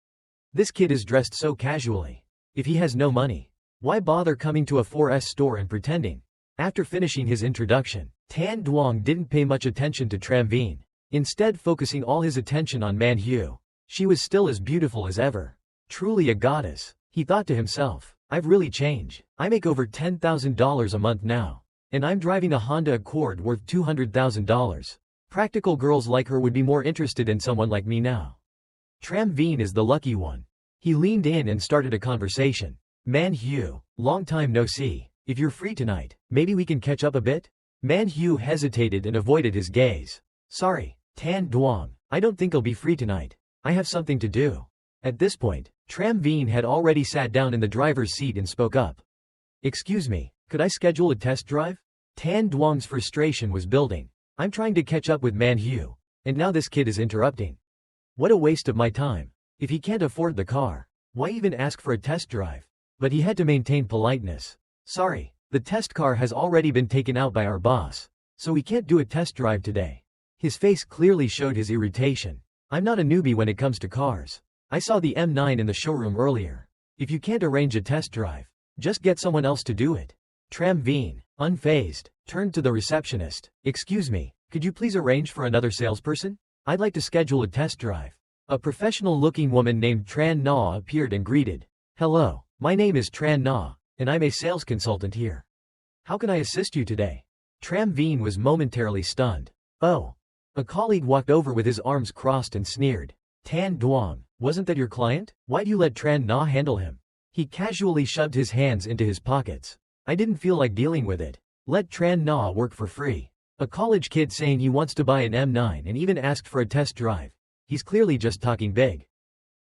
S1: This kid is dressed so casually. If he has no money, why bother coming to a 4S store and pretending? After finishing his introduction, Tan Duong didn't pay much attention to Tram Veen, instead focusing all his attention on Man-hwa. She was still as beautiful as ever. Truly a goddess, he thought to himself. I've really changed. I make over $10,000 a month now. And I'm driving a Honda Accord worth $200,000. Practical girls like her would be more interested in someone like me now. Tram Veen is the lucky one. He leaned in and started a conversation. Man-hwa, long time no see. If you're free tonight, maybe we can catch up a bit? Man-hwa hesitated and avoided his gaze. Sorry, Tan Duong, I don't think I'll be free tonight. I have something to do. At this point, Tram Veen had already sat down in the driver's seat and spoke up. Excuse me, could I schedule a test drive? Tan Duong's frustration was building. I'm trying to catch up with Man-hwa, and now this kid is interrupting. What a waste of my time. If he can't afford the car, why even ask for a test drive? But he had to maintain politeness. Sorry, the test car has already been taken out by our boss, so we can't do a test drive today. His face clearly showed his irritation. I'm not a newbie when it comes to cars. I saw the M9 in the showroom earlier. If you can't arrange a test drive, just get someone else to do it. Tram Veen, unfazed, turned to the receptionist. Excuse me, could you please arrange for another salesperson? I'd like to schedule a test drive. A professional-looking woman named Tran Na appeared and greeted. Hello, my name is Tran Na, and I'm a sales consultant here. How can I assist you today? Tram Veen was momentarily stunned. Oh. A colleague walked over with his arms crossed and sneered. Tan Duong, wasn't that your client? Why'd you let Tran Na handle him? He casually shoved his hands into his pockets. I didn't feel like dealing with it. Let Tran Na work for free. A college kid saying he wants to buy an M9 and even asked for a test drive. he's clearly just talking big.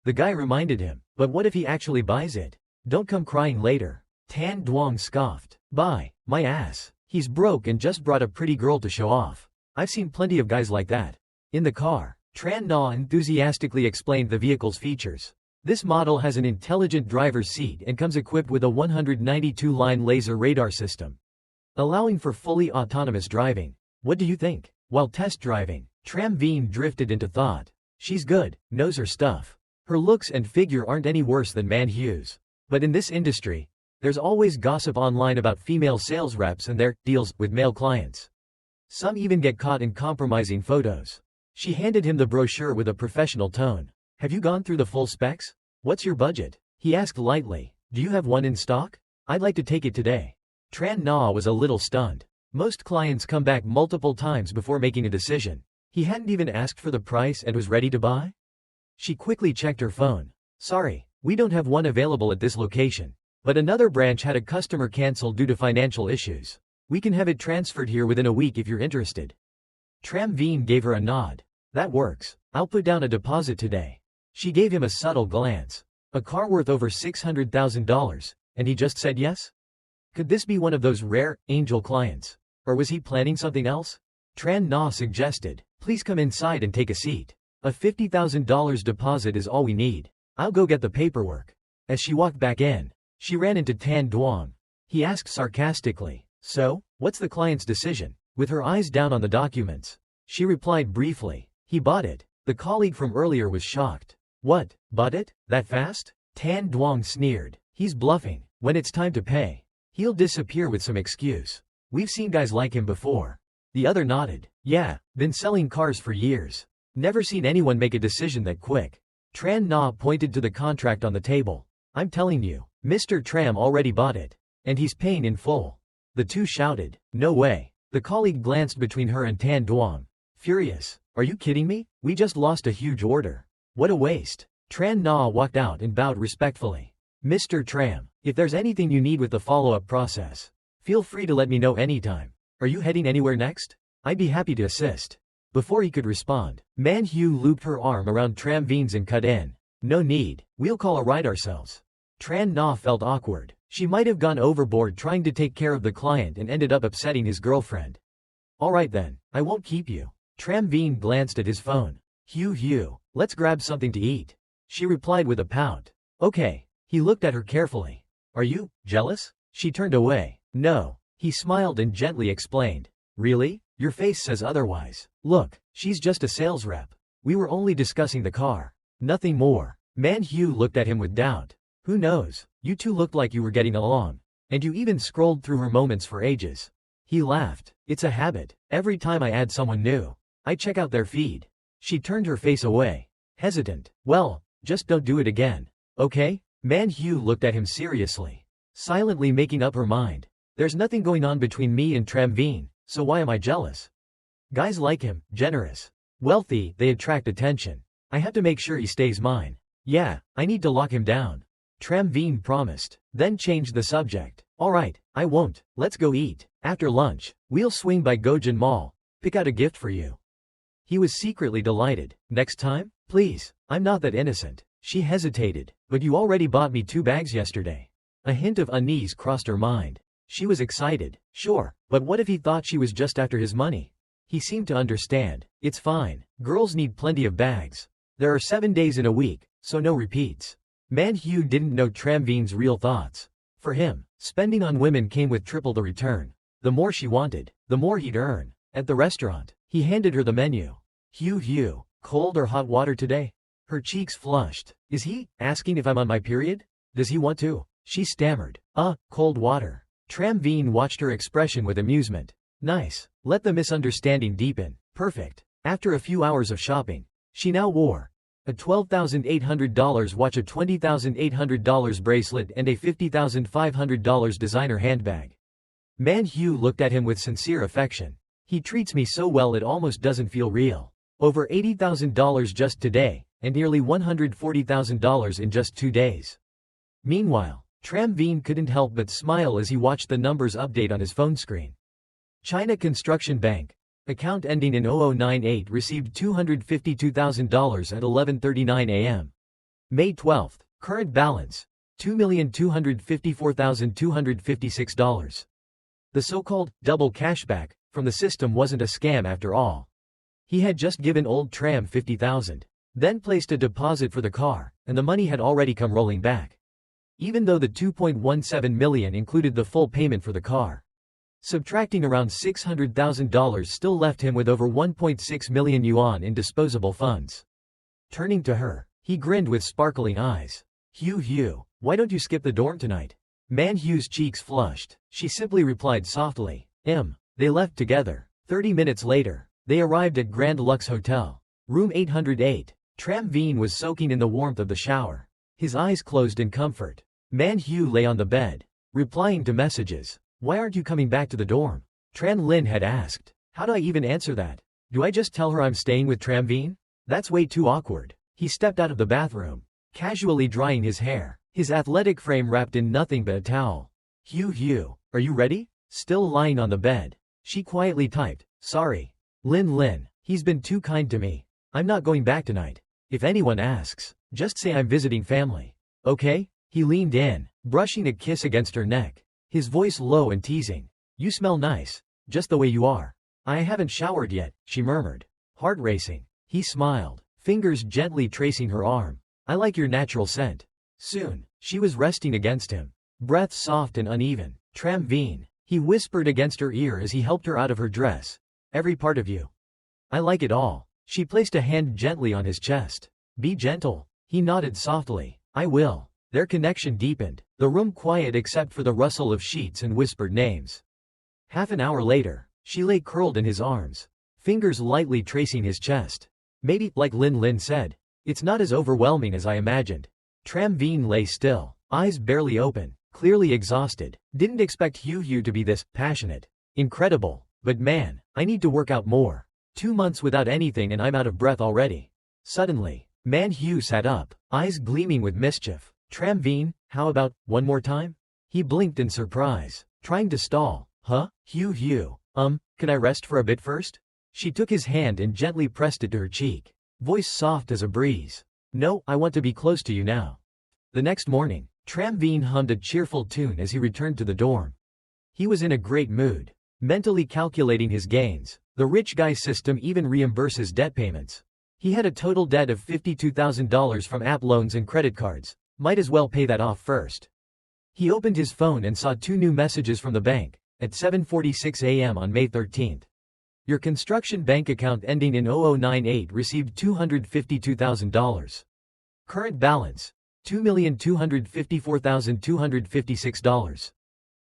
S1: The guy reminded him, but what if he actually buys it? Don't come crying later. Tan Duong scoffed. Buy, my ass. He's broke and just brought a pretty girl to show off. I've seen plenty of guys like that. In the car, Tran Na enthusiastically explained the vehicle's features. This model has an intelligent driver's seat and comes equipped with a 192-line laser radar system, allowing for fully autonomous driving. What do you think? While test driving, Tram Veen drifted into thought. She's good, knows her stuff. Her looks and figure aren't any worse than Manhwa's. But in this industry, there's always gossip online about female sales reps and their deals with male clients. Some even get caught in compromising photos. She handed him the brochure with a professional tone. Have you gone through the full specs? What's your budget? He asked lightly. Do you have one in stock? I'd like to take it today. Tran Na was a little stunned. Most clients come back multiple times before making a decision. He hadn't even asked for the price and was ready to buy? She quickly checked her phone. Sorry, we don't have one available at this location. But another branch had a customer cancel due to financial issues. We can have it transferred here within a week if you're interested. Tram Veen gave her a nod. That works. I'll put down a deposit today. She gave him a subtle glance. A car worth over $600,000, and he just said yes? Could this be one of those rare, angel clients? Or was he planning something else? Tran Na suggested, please come inside and take a seat. A $50,000 deposit is all we need. I'll go get the paperwork. As she walked back in, she ran into Tan Duong. He asked sarcastically, so, what's the client's decision? With her eyes down on the documents, she replied briefly, he bought it. The colleague from earlier was shocked. What, bought it? That fast? Tan Duong sneered. He's bluffing. When it's time to pay, he'll disappear with some excuse. We've seen guys like him before. The other nodded. Yeah, been selling cars for years. Never seen anyone make a decision that quick. Tran Na pointed to the contract on the table. I'm telling you, Mr. Tram already bought it. And he's paying in full. The two shouted. No way. The colleague glanced between her and Tan Duong. Furious. Are you kidding me? We just lost a huge order. What a waste. Tran Na walked out and bowed respectfully. Mr. Tram, if there's anything you need with the follow-up process, feel free to let me know anytime. Are you heading anywhere next? I'd be happy to assist. Before he could respond, Manhwa looped her arm around Tram Veen's and cut in. No need. We'll call a ride ourselves. Tran Na felt awkward. She might have gone overboard trying to take care of the client and ended up upsetting his girlfriend. Alright then, I won't keep you. Tram Veen glanced at his phone. Hugh, let's grab something to eat. She replied with a pout. Okay. He looked at her carefully. Are you jealous? She turned away. No. He smiled and gently explained. Really? Your face says otherwise. Look, she's just a sales rep. We were only discussing the car. Nothing more. Manhwa looked at him with doubt. Who knows? You two looked like you were getting along. And you even scrolled through her moments for ages. He laughed. It's a habit. Every time I add someone new, I check out their feed. She turned her face away. Hesitant. Well, just don't do it again. Okay? Manhwa looked at him seriously, silently making up her mind. There's nothing going on between me and Tram Veen, so why am I jealous? Guys like him, generous, wealthy, they attract attention. I have to make sure he stays mine. Yeah, I need to lock him down. Tram Veen promised, then changed the subject. Alright, I won't. Let's go eat. After lunch, we'll swing by Gojin Mall. Pick out a gift for you. He was secretly delighted. Next time? Please, I'm not that innocent. She hesitated. But you already bought me 2 bags yesterday. A hint of unease crossed her mind. She was excited. Sure, but what if he thought she was just after his money? He seemed to understand. It's fine. Girls need plenty of bags. There are 7 days in a week, so no repeats. Manhwa didn't know Tram Veen's real thoughts. For him, spending on women came with triple the return. The more she wanted, the more he'd earn. At the restaurant, he handed her the menu. Hugh, cold or hot water today? Her cheeks flushed. Is he asking if I'm on my period? Does he want to? She stammered. Cold water. Tram Veen watched her expression with amusement. Nice. Let the misunderstanding deepen. Perfect. After a few hours of shopping, she now wore a $12,800 watch, a $20,800 bracelet, and a $50,500 designer handbag. Manhwa looked at him with sincere affection. He treats me so well it almost doesn't feel real. Over $80,000 just today, and nearly $140,000 in just 2 days. Meanwhile, Tram Veen couldn't help but smile as he watched the numbers update on his phone screen. China Construction Bank. Account ending in 0098 received $252,000 at 11:39 a.m. May 12. Current balance $2,254,256. The so-called double cashback from the system wasn't a scam after all. He had just given old Tram $50,000, then placed a deposit for the car, and the money had already come rolling back. Even though the $2.17 million included the full payment for the car. Subtracting around $600,000 still left him with over 1.6 million yuan in disposable funds. Turning to her, he grinned with sparkling eyes. Hugh, why don't you skip the dorm tonight? Manhwa's cheeks flushed. She simply replied softly, They left together. 30 minutes later, they arrived at Grand Lux Hotel. Room 808. Tram Veen was soaking in the warmth of the shower. His eyes closed in comfort. Manhwa lay on the bed, replying to messages. Why aren't you coming back to the dorm? Tran Lin had asked. How do I even answer that? Do I just tell her I'm staying with Tram Veen? That's way too awkward. He stepped out of the bathroom, casually drying his hair, his athletic frame wrapped in nothing but a towel. Hugh, are you ready? Still lying on the bed, she quietly typed, Sorry. Lin, he's been too kind to me. I'm not going back tonight. If anyone asks, just say I'm visiting family. Okay? He leaned in, brushing a kiss against her neck. His voice low and teasing. You smell nice, just the way you are. I haven't showered yet, she murmured. Heart racing. He smiled, fingers gently tracing her arm. I like your natural scent. Soon, she was resting against him, breath soft and uneven. Tram Veen, he whispered against her ear as he helped her out of her dress. Every part of you. I like it all. She placed a hand gently on his chest. Be gentle. He nodded softly. I will. Their connection deepened, the room quiet except for the rustle of sheets and whispered names. Half an hour later, she lay curled in his arms, fingers lightly tracing his chest. Maybe, like Lin said, it's not as overwhelming as I imagined. Tram Veen lay still, eyes barely open, clearly exhausted. Didn't expect Hugh to be this passionate. Incredible, but man, I need to work out more. 2 months without anything and I'm out of breath already. Suddenly, Manhwa sat up, eyes gleaming with mischief. Tram Veen, how about, one more time? He blinked in surprise, trying to stall. Huh? Hugh, can I rest for a bit first? She took his hand and gently pressed it to her cheek, voice soft as a breeze. No, I want to be close to you now. The next morning, Tram Veen hummed a cheerful tune as he returned to the dorm. He was in a great mood, mentally calculating his gains. The rich guy system even reimburses debt payments. He had a total debt of $52,000 from app loans and credit cards. Might as well pay that off first. He opened his phone and saw 2 new messages from the bank, at 7:46 a.m. on May 13. Your construction bank account ending in 0098 received $252,000. Current balance, $2,254,256.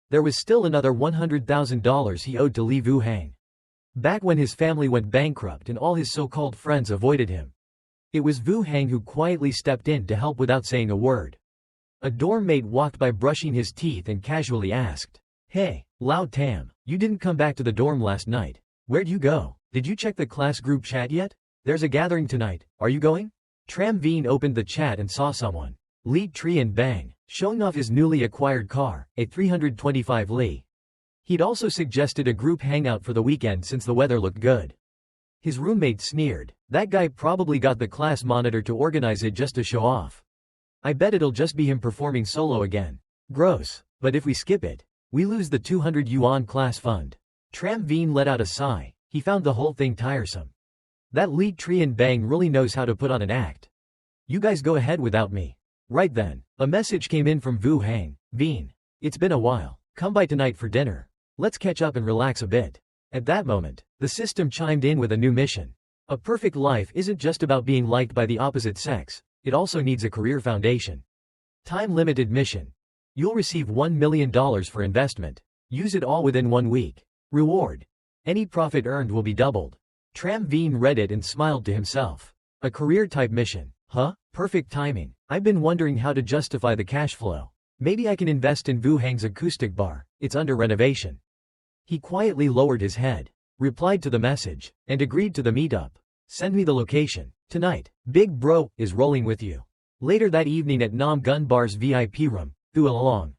S1: There was still another $100,000 he owed to Li Wuhang. Back when his family went bankrupt and all his so-called friends avoided him. It was Wuhang who quietly stepped in to help without saying a word. A dorm mate walked by brushing his teeth and casually asked, Hey, Lao Tam, you didn't come back to the dorm last night. Where'd you go? Did you check the class group chat yet? There's a gathering tonight, are you going? Tram Veen opened the chat and saw someone. Li Trian Bang, showing off his newly acquired car, a 325 Li. He'd also suggested a group hangout for the weekend since the weather looked good. His roommate sneered, that guy probably got the class monitor to organize it just to show off. I bet it'll just be him performing solo again. Gross, but if we skip it, we lose the 200 yuan class fund. Tram Veen let out a sigh, he found the whole thing tiresome. That Li Trian Bang really knows how to put on an act. You guys go ahead without me. Right then, a message came in from Wuhang. Veen, it's been a while, come by tonight for dinner. Let's catch up and relax a bit. At that moment, the system chimed in with a new mission. A perfect life isn't just about being liked by the opposite sex, it also needs a career foundation. Time-limited mission. You'll receive $1 million for investment. Use it all within 1 week. Reward. Any profit earned will be doubled. Tram Veen read it and smiled to himself. A career-type mission. Huh? Perfect timing. I've been wondering how to justify the cash flow. Maybe I can invest in Wuhang's acoustic bar, it's under renovation. He quietly lowered his head, replied to the message, and agreed to the meetup. Send me the location. Tonight, Big Bro is rolling with you. Later that evening at Nam Gun Bar's VIP room, Thu Along.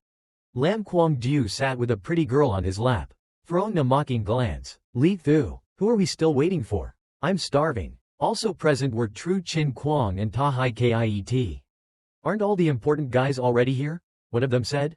S1: Lam Kwang Du sat with a pretty girl on his lap, throwing a mocking glance. Li Thu, Who are we still waiting for? I'm starving. Also present were Tru Chin Kwong and Ta Hai Kiet. Aren't all the important guys already here? One of them said.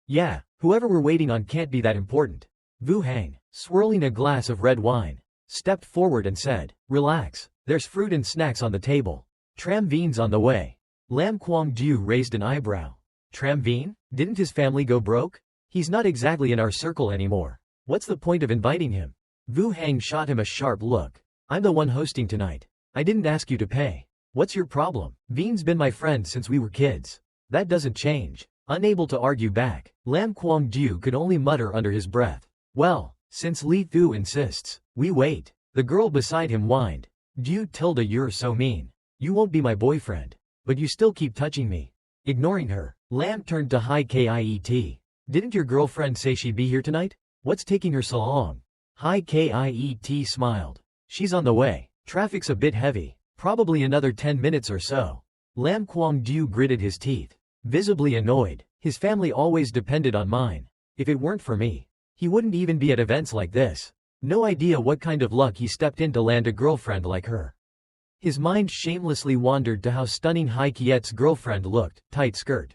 S1: Yeah, whoever we're waiting on can't be that important. Vu Hang, swirling a glass of red wine, stepped forward and said, relax, there's fruit and snacks on the table. Tram Vien's on the way. Lam Kwang Ju raised an eyebrow. Tram Vien? Didn't his family go broke? He's not exactly in our circle anymore. What's the point of inviting him? Vu Hang shot him a sharp look. I'm the one hosting tonight. I didn't ask you to pay. What's your problem? Vien's been my friend since we were kids. That doesn't change. Unable to argue back, Lam Kwang Ju could only mutter under his breath. Well, since Li Thu insists, we wait. The girl beside him whined. Ju tilde, you're so mean. You won't be my boyfriend. But you still keep touching me. Ignoring her, Lam turned to Hai Kiet. Didn't your girlfriend say she'd be here tonight? What's taking her so long? Hai Kiet smiled. She's on the way. Traffic's a bit heavy. Probably another 10 minutes or so. Lam Kwang Ju gritted his teeth. Visibly annoyed, his family always depended on mine. If it weren't for me, he wouldn't even be at events like this. No idea what kind of luck he stepped in to land a girlfriend like her. His mind shamelessly wandered to how stunning Hai Kiet's girlfriend looked, tight skirt.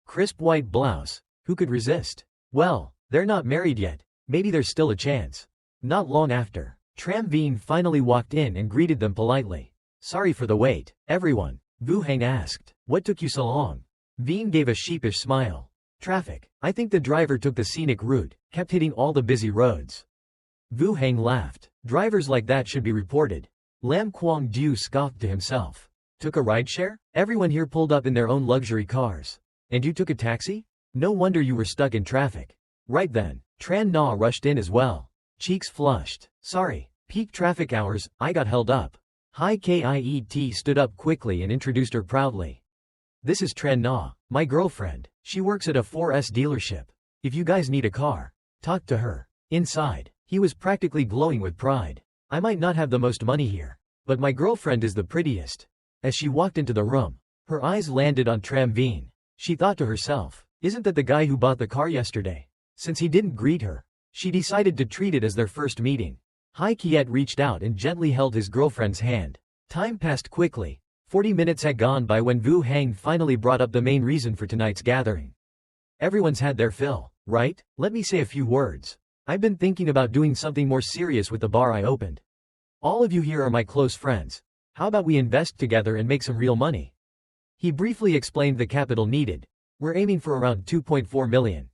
S1: Crisp white blouse, who could resist? Well, they're not married yet, maybe there's still a chance. Not long after, Tram Vien finally walked in and greeted them politely. Sorry for the wait, everyone, Vu Hang asked. What took you so long? Vien gave a sheepish smile. Traffic. I think the driver took the scenic route, kept hitting all the busy roads. Vu Hang laughed. Drivers like that should be reported. Lam Kwang Ju scoffed to himself. Took a rideshare? Everyone here pulled up in their own luxury cars. And you took a taxi? No wonder you were stuck in traffic. Right then, Tran Na rushed in as well. Cheeks flushed. Sorry, peak traffic hours, I got held up. Hai Kiet stood up quickly and introduced her proudly. This is Tran Na, my girlfriend. She works at a 4S dealership. If you guys need a car, talk to her. Inside, he was practically glowing with pride. I might not have the most money here, but my girlfriend is the prettiest. As she walked into the room, her eyes landed on Tram Vien. She thought to herself, isn't that the guy who bought the car yesterday? Since he didn't greet her, she decided to treat it as their first meeting. Hai Kiet reached out and gently held his girlfriend's hand. Time passed quickly. 40 minutes had gone by when Vu Hang finally brought up the main reason for tonight's gathering. Everyone's had their fill, right? Let me say a few words. I've been thinking about doing something more serious with the bar I opened. All of you here are my close friends. How about we invest together and make some real money? He briefly explained the capital needed. We're aiming for around 2.4 million.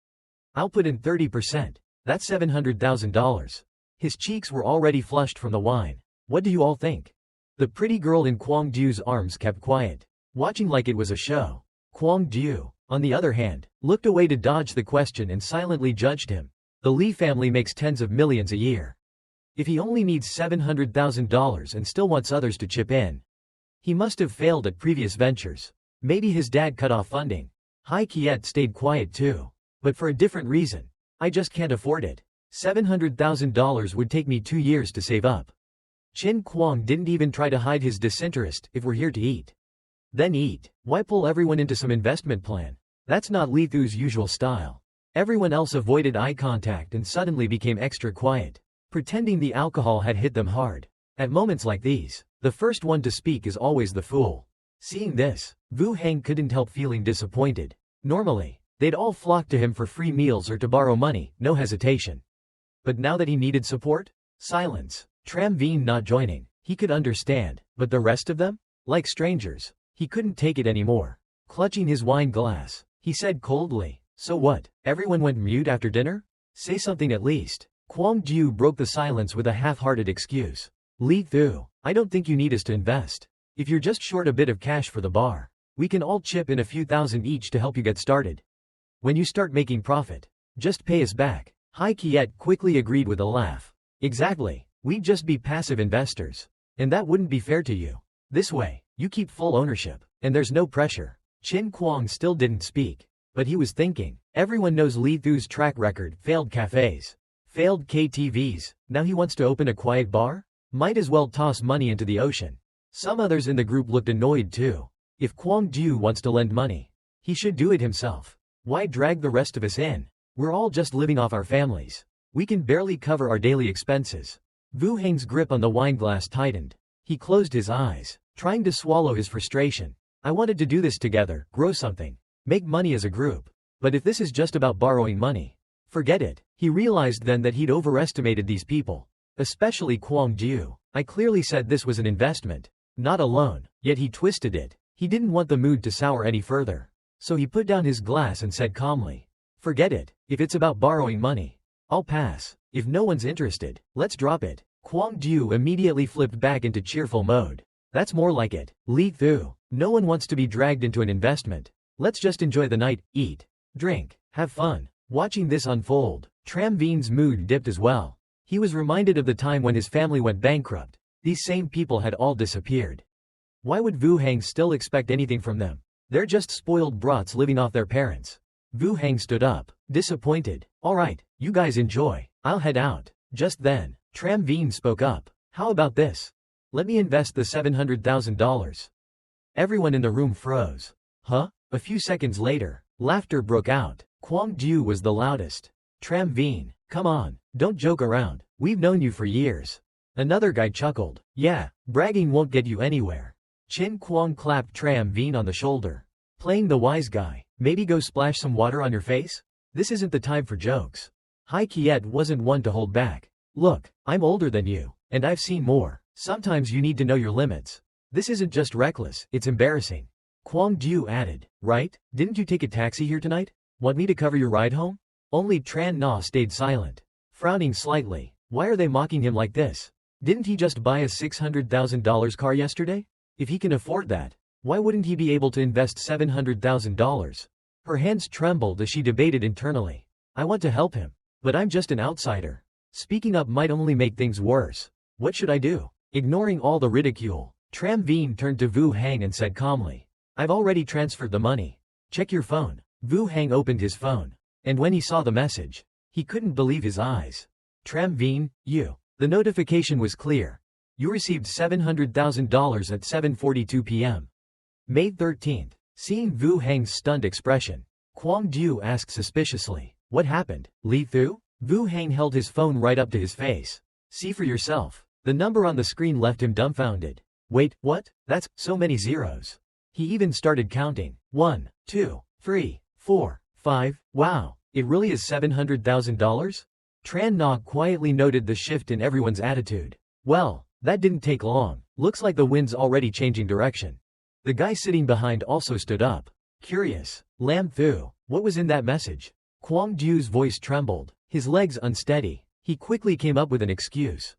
S1: I'll put in 30%. That's $700,000. His cheeks were already flushed from the wine. What do you all think? The pretty girl in Kwang Ju's arms kept quiet, watching like it was a show. Kwang Ju, on the other hand, looked away to dodge the question and silently judged him. The Li family makes tens of millions a year. If he only needs $700,000 and still wants others to chip in, he must have failed at previous ventures. Maybe his dad cut off funding. Hai Kiet stayed quiet too, but for a different reason. I just can't afford it. $700,000 would take me 2 years to save up. Chin Kwang didn't even try to hide his disinterest. If we're here to eat, then eat. Why pull everyone into some investment plan? That's not Li Thu's usual style. Everyone else avoided eye contact and suddenly became extra quiet, pretending the alcohol had hit them hard. At moments like these, the first one to speak is always the fool. Seeing this, Vu Hang couldn't help feeling disappointed. Normally, they'd all flock to him for free meals or to borrow money, no hesitation. But now that he needed support? Silence. Tram Vien not joining. He could understand, but the rest of them? Like strangers. He couldn't take it anymore. Clutching his wine glass, he said coldly, so what, everyone went mute after dinner? Say something at least. Kwang Ju broke the silence with a half-hearted excuse. Li Thu, I don't think you need us to invest. If you're just short a bit of cash for the bar, we can all chip in a few thousand each to help you get started. When you start making profit, just pay us back. Hai Kiet quickly agreed with a laugh. Exactly. We'd just be passive investors. And that wouldn't be fair to you. This way, you keep full ownership, and there's no pressure. Chin Kwang still didn't speak, but he was thinking. Everyone knows Li Thu's track record, failed cafes, failed KTVs, now he wants to open a quiet bar? Might as well toss money into the ocean. Some others in the group looked annoyed too. If Kwang Ju wants to lend money, he should do it himself. Why drag the rest of us in? We're all just living off our families. We can barely cover our daily expenses. Vu Heng's grip on the wineglass tightened. He closed his eyes, trying to swallow his frustration. I wanted to do this together, grow something, make money as a group. But if this is just about borrowing money, forget it. He realized then that he'd overestimated these people. Especially Kwang Ju. I clearly said this was an investment, not a loan, yet he twisted it. He didn't want the mood to sour any further. So he put down his glass and said calmly, forget it. If it's about borrowing money, I'll pass. If no one's interested, let's drop it. Kwang Ju immediately flipped back into cheerful mode. That's more like it. Li Thu. No one wants to be dragged into an investment. Let's just enjoy the night, eat, drink, have fun. Watching this unfold, Tram Vin's mood dipped as well. He was reminded of the time when his family went bankrupt. These same people had all disappeared. Why would Vu Heng still expect anything from them? They're just spoiled brats living off their parents. Vu Heng stood up, disappointed. Alright, you guys enjoy. I'll head out. Just then, Tram Vin spoke up. How about this? Let me invest the $700,000. Everyone in the room froze. Huh? A few seconds later, laughter broke out. Kwang Ju was the loudest. Tram Vin, come on, don't joke around. We've known you for years. Another guy chuckled. Yeah, bragging won't get you anywhere. Chin Kwang clapped Tram Vin on the shoulder. Playing the wise guy. Maybe go splash some water on your face? This isn't the time for jokes. Hai Kiet wasn't one to hold back. Look, I'm older than you, and I've seen more. Sometimes you need to know your limits. This isn't just reckless, it's embarrassing. Kwang Ju added. Right? Didn't you take a taxi here tonight? Want me to cover your ride home? Only Tran Na stayed silent, frowning slightly. Why are they mocking him like this? Didn't he just buy a $600,000 car yesterday? If he can afford that, why wouldn't he be able to invest $700,000? Her hands trembled as she debated internally. I want to help him, but I'm just an outsider. Speaking up might only make things worse. What should I do? Ignoring all the ridicule, Tram Vin turned to Vu Heng and said calmly, I've already transferred the money. Check your phone. Vu Heng opened his phone, and when he saw the message, he couldn't believe his eyes. Tram Vin, you. The notification was clear. You received $700,000 at 7:42 p.m. May 13th. Seeing Vu Heng's stunned expression, Kwang Ju asked suspiciously, what happened, Li Thu? Vu Heng held his phone right up to his face. See for yourself. The number on the screen left him dumbfounded. Wait, what? That's so many zeros. He even started counting. 1, 2, 3, 4, 5. Wow, it really is $700,000? Tran Na quietly noted the shift in everyone's attitude. Well, that didn't take long. Looks like the wind's already changing direction. The guy sitting behind also stood up. Curious. Lam Thu, what was in that message? Kwang Ju's voice trembled, his legs unsteady. He quickly came up with an excuse.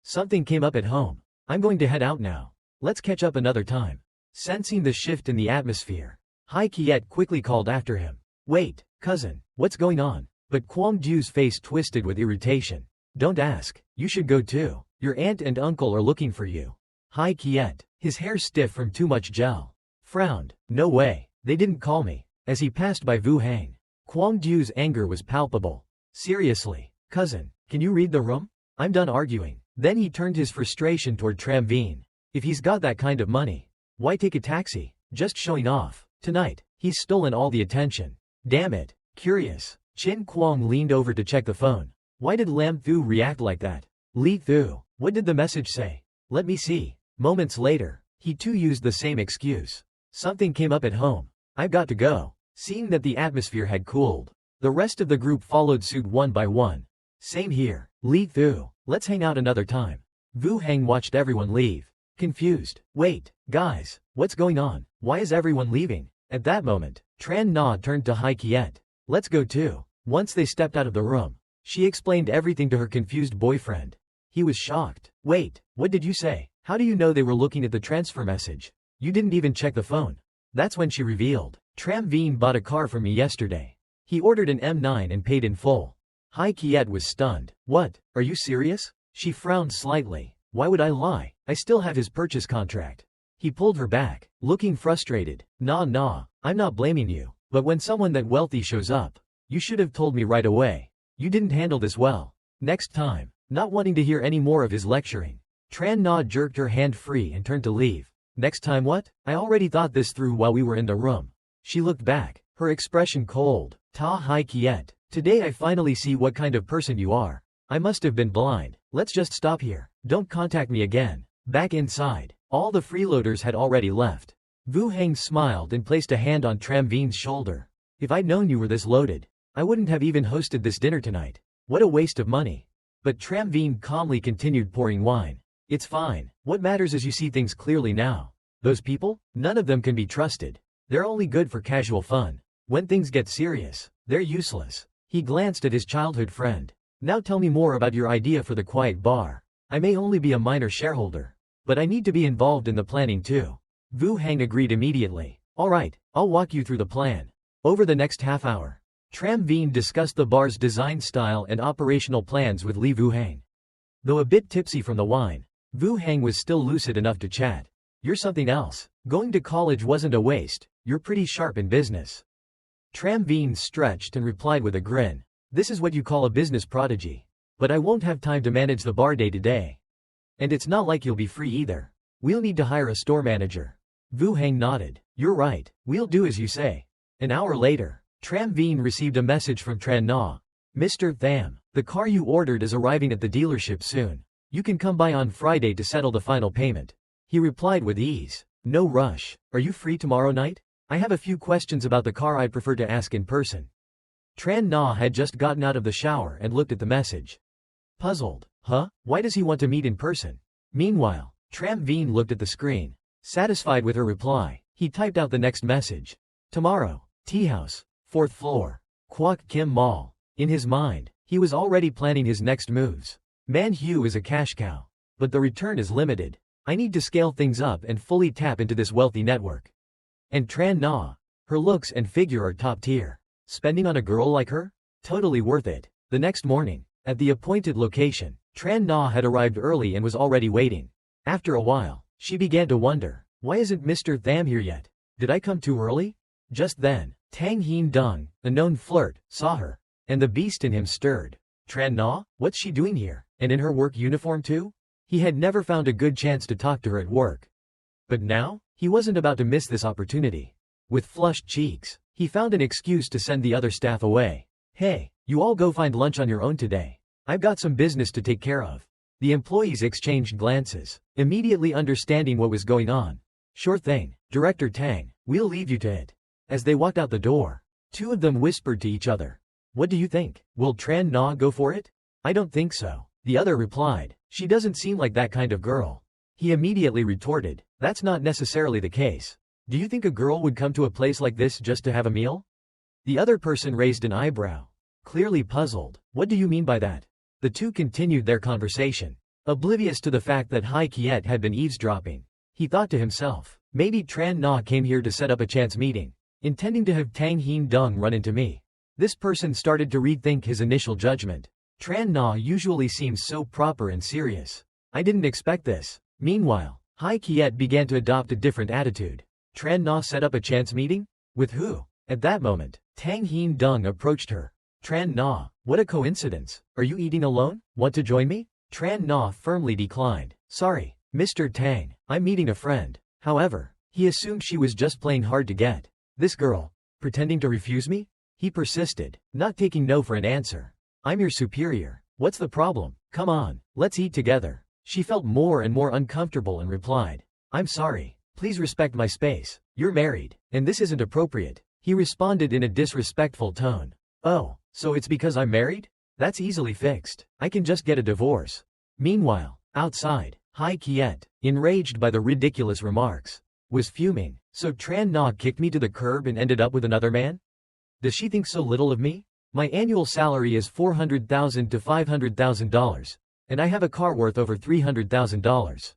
S1: Something came up at home. I'm going to head out now. Let's catch up another time. Sensing the shift in the atmosphere, Hai Kiet quickly called after him. Wait, cousin, what's going on? But Kwang Ju's face twisted with irritation. Don't ask, you should go too. Your aunt and uncle are looking for you. Hai Kiet, his hair stiff from too much gel, frowned. No way, they didn't call me. As he passed by Vu Heng, Kwang Ju's anger was palpable. Seriously, cousin, can you read the room? I'm done arguing. Then he turned his frustration toward Tram Vin. If he's got that kind of money, why take a taxi? Just showing off. Tonight, he's stolen all the attention. Damn it. Curious. Chin Kwang leaned over to check the phone. Why did Lam Thu react like that? Li Thu, what did the message say? Let me see. Moments later, he too used the same excuse. Something came up at home. I've got to go. Seeing that the atmosphere had cooled, the rest of the group followed suit one by one. Same here. Li Thu, let's hang out another time. Vu Heng watched everyone leave, confused. Wait, guys, what's going on? Why is everyone leaving? At that moment, Tran Na turned to Hai Kiet. Let's go too. Once they stepped out of the room, she explained everything to her confused boyfriend. He was shocked. Wait, what did you say? How do you know they were looking at the transfer message? You didn't even check the phone. That's when she revealed. Tram Vin bought a car for me yesterday. He ordered an M9 and paid in full. Hai Kiet was stunned. What? Are you serious? She frowned slightly. Why would I lie? I still have his purchase contract. He pulled her back, looking frustrated. Nah, I'm not blaming you. But when someone that wealthy shows up, you should have told me right away. You didn't handle this well. Next time. Not wanting to hear any more of his lecturing, Tran Na jerked her hand free and turned to leave. Next time what? I already thought this through while we were in the room. She looked back, her expression cold. Ta Hai Kiet, today I finally see what kind of person you are. I must have been blind. Let's just stop here. Don't contact me again. Back inside. All the freeloaders had already left. Vu Heng smiled and placed a hand on Tram Vin's shoulder. If I'd known you were this loaded, I wouldn't have even hosted this dinner tonight. What a waste of money. But Tram Vin calmly continued pouring wine. It's fine. What matters is you see things clearly now. Those people? None of them can be trusted. They're only good for casual fun. When things get serious, they're useless. He glanced at his childhood friend. Now tell me more about your idea for the quiet bar. I may only be a minor shareholder, but I need to be involved in the planning too. Vu Heng agreed immediately. All right, I'll walk you through the plan. Over the next half hour, Tram Vin discussed the bar's design style and operational plans with Li Vu Heng. Though a bit tipsy from the wine, Vu Heng was still lucid enough to chat. You're something else. Going to college wasn't a waste. You're pretty sharp in business. Tram Vin stretched and replied with a grin. This is what you call a business prodigy. But I won't have time to manage the bar day to day. And it's not like you'll be free either. We'll need to hire a store manager. Vu Heng nodded. You're right. We'll do as you say. An hour later, Tram Vin received a message from Tran Na. Mr. Tham, the car you ordered is arriving at the dealership soon. You can come by on Friday to settle the final payment. He replied with ease. No rush. Are you free tomorrow night? I have a few questions about the car I'd prefer to ask in person. Tran Na had just gotten out of the shower and looked at the message. Puzzled. Huh? Why does he want to meet in person? Meanwhile, Tram Vin looked at the screen. Satisfied with her reply, he typed out the next message. Tomorrow, tea house, 4th floor, Kwok Kim Mall. In his mind, he was already planning his next moves. Manhwa is a cash cow, but the return is limited. I need to scale things up and fully tap into this wealthy network. And Tran Na, her looks and figure are top tier. Spending on a girl like her? Totally worth it. The next morning, at the appointed location, Tran Na had arrived early and was already waiting. After a while, she began to wonder, why isn't Mr. Tham here yet? Did I come too early? Just then, Tang Heen Dung, a known flirt, saw her, and the beast in him stirred. Tran Na? What's she doing here? And in her work uniform too? He had never found a good chance to talk to her at work. But now, he wasn't about to miss this opportunity. With flushed cheeks, he found an excuse to send the other staff away. Hey, you all go find lunch on your own today. I've got some business to take care of. The employees exchanged glances, immediately understanding what was going on. Sure thing, Director Tang, we'll leave you to it. As they walked out the door, two of them whispered to each other. What do you think? Will Tran Na go for it? I don't think so. The other replied. She doesn't seem like that kind of girl. He immediately retorted. That's not necessarily the case. Do you think a girl would come to a place like this just to have a meal? The other person raised an eyebrow, clearly puzzled. What do you mean by that? The two continued their conversation, oblivious to the fact that Hai Kiet had been eavesdropping. He thought to himself, maybe Tran Na came here to set up a chance meeting, intending to have Tang Heen Dung run into me. This person started to rethink his initial judgment. Tran Na usually seems so proper and serious. I didn't expect this. Meanwhile, Hai Kiet began to adopt a different attitude. Tran Na set up a chance meeting? With who? At that moment, Tang Heen Dung approached her. Tran Na, what a coincidence. Are you eating alone? Want to join me? Tran Na firmly declined. Sorry, Mr. Tang, I'm meeting a friend. However, he assumed she was just playing hard to get. This girl, pretending to refuse me? He persisted, not taking no for an answer. I'm your superior. What's the problem? Come on, let's eat together. She felt more and more uncomfortable and replied. I'm sorry. Please respect my space. You're married, and this isn't appropriate. He responded in a disrespectful tone. Oh, so it's because I'm married? That's easily fixed. I can just get a divorce. Meanwhile, outside, Hai Kiet, enraged by the ridiculous remarks, was fuming. So Tran Na kicked me to the curb and ended up with another man? Does she think so little of me? My annual salary is $400,000 to $500,000, and I have a car worth over $300,000.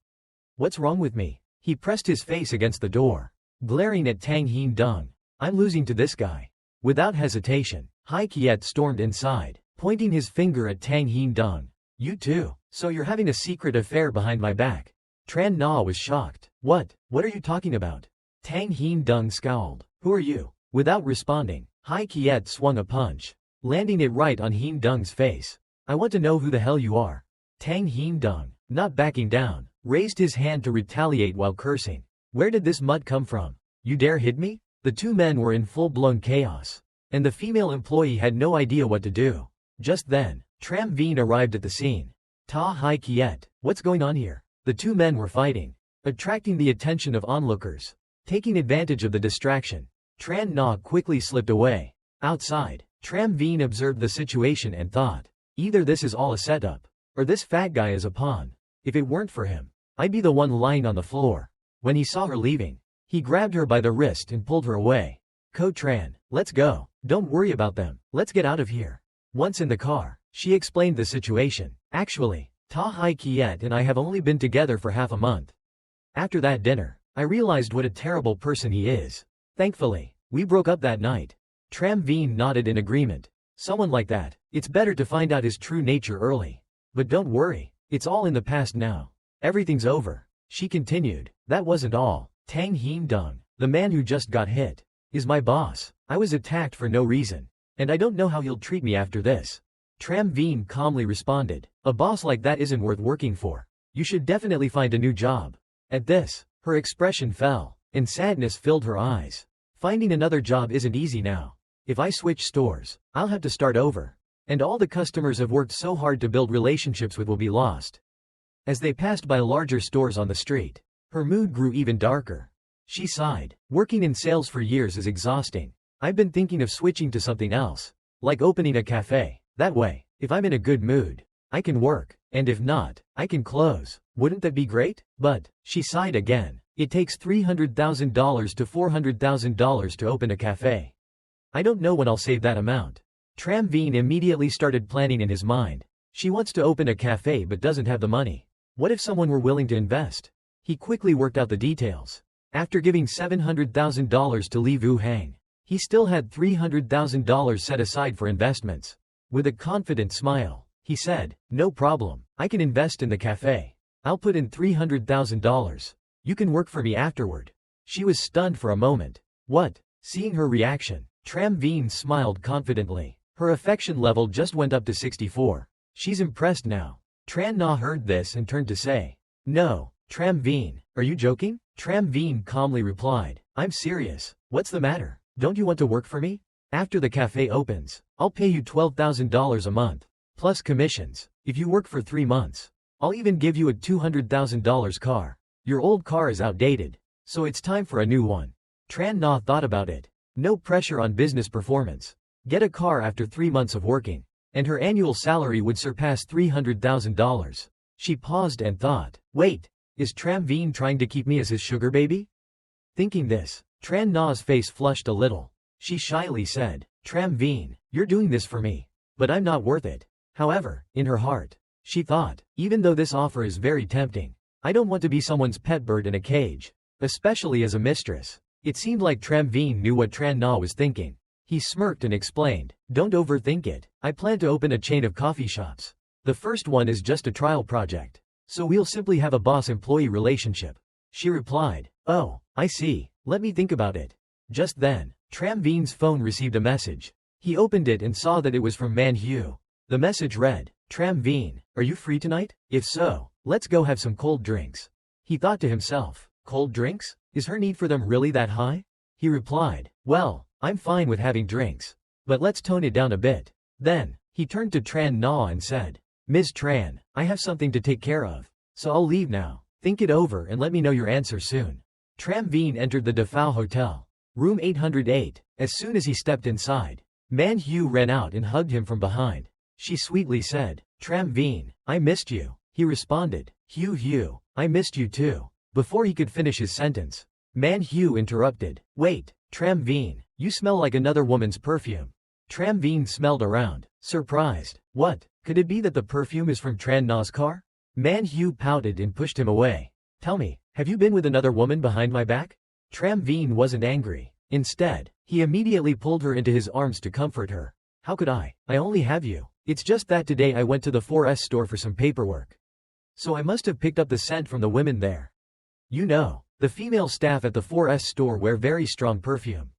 S1: What's wrong with me? He pressed his face against the door, glaring at Tang Heen Dung. I'm losing to this guy. Without hesitation, Hai Kiet stormed inside, pointing his finger at Tang Heen Dung. You too? So you're having a secret affair behind my back? Tran Na was shocked. What are you talking about? Tang Heen Dung scowled. Who are you? Without responding, Hai Kiet swung a punch, landing it right on Heen Dung's face. I want to know who the hell you are. Tang Heen Dung, not backing down, raised his hand to retaliate while cursing. Where did this mud come from? You dare hit me? The two men were in full-blown chaos, and the female employee had no idea what to do. Just then, Tram Veen arrived at the scene. Ta Hai Kiet, what's going on here? The two men were fighting, attracting the attention of onlookers. Taking advantage of the distraction, Tran Na quickly slipped away. Outside, Tram Veen observed the situation and thought, either this is all a setup, or this fat guy is a pawn. If it weren't for him, I'd be the one lying on the floor. When he saw her leaving, he grabbed her by the wrist and pulled her away. Ko Tran, let's go. Don't worry about them. Let's get out of here. Once in the car, she explained the situation. Actually, Ta Hai Kiet and I have only been together for half a month. After that dinner, I realized what a terrible person he is. Thankfully, we broke up that night. Tram Veen nodded in agreement. Someone like that, it's better to find out his true nature early. But don't worry, it's all in the past now. Everything's over. She continued. That wasn't all. Tang Heen Dong, the man who just got hit, is my boss. I was attacked for no reason, and I don't know how he'll treat me after this. Tram Veen calmly responded. A boss like that isn't worth working for. You should definitely find a new job. At this, her expression fell, and sadness filled her eyes. Finding another job isn't easy now. If I switch stores, I'll have to start over. And all the customers I've worked so hard to build relationships with will be lost. As they passed by larger stores on the street, her mood grew even darker. She sighed. Working in sales for years is exhausting. I've been thinking of switching to something else, like opening a cafe. That way, if I'm in a good mood, I can work, and if not, I can close. Wouldn't that be great? But, she sighed again, it takes $300,000 to $400,000 to open a cafe. I don't know when I'll save that amount. Tram Veen immediately started planning in his mind. She wants to open a cafe but doesn't have the money. What if someone were willing to invest? He quickly worked out the details. After giving $700,000 to Li Vu Hang, he still had $300,000 set aside for investments. With a confident smile, he said, no problem, I can invest in the cafe. I'll put in $300,000. You can work for me afterward. She was stunned for a moment. What? Seeing her reaction, Tram Veen smiled confidently. Her affection level just went up to 64. She's impressed now. Tran Na heard this and turned to say, no, Tram Veen, are you joking? Tram Veen calmly replied, I'm serious. What's the matter? Don't you want to work for me? After the cafe opens, I'll pay you $12,000 a month, plus commissions, if you work for 3 months. I'll even give you a $200,000 car. Your old car is outdated, so it's time for a new one. Tran Na thought about it. No pressure on business performance. Get a car after 3 months of working, and her annual salary would surpass $300,000. She paused and thought, wait, is Tram Veen trying to keep me as his sugar baby? Thinking this, Tran Na's face flushed a little. She shyly said, Tram Veen, you're doing this for me, but I'm not worth it. However, in her heart, she thought, even though this offer is very tempting, I don't want to be someone's pet bird in a cage, especially as a mistress. It seemed like Tram Veen knew what Tran Na was thinking. He smirked and explained, don't overthink it. I plan to open a chain of coffee shops. The first one is just a trial project, so we'll simply have a boss-employee relationship. She replied, oh, I see. Let me think about it. Just then, Tram Veen's phone received a message. He opened it and saw that it was from Manhwa. The message read, Tram Veen, are you free tonight? If so, let's go have some cold drinks. He thought to himself, cold drinks? Is her need for them really that high? He replied, well, I'm fine with having drinks, but let's tone it down a bit. Then, he turned to Tran Na and said, Ms. Tran, I have something to take care of, so I'll leave now. Think it over and let me know your answer soon. Tram Veen entered the Defao Hotel, room 808. As soon as he stepped inside, Manhwa ran out and hugged him from behind. She sweetly said, Tram Veen, I missed you. He responded, Hugh, I missed you too. Before he could finish his sentence, Manhwa interrupted, wait, Tram Veen, you smell like another woman's perfume. Tram Veen smelled around, surprised. What? Could it be that the perfume is from Tran Na's car? Manhwa pouted and pushed him away. Tell me, have you been with another woman behind my back? Tram Veen wasn't angry. Instead, he immediately pulled her into his arms to comfort her. How could I? I only have you. It's just that today I went to the 4S store for some paperwork. So I must have picked up the scent from the women there. You know, the female staff at the 4S store wear very strong perfume.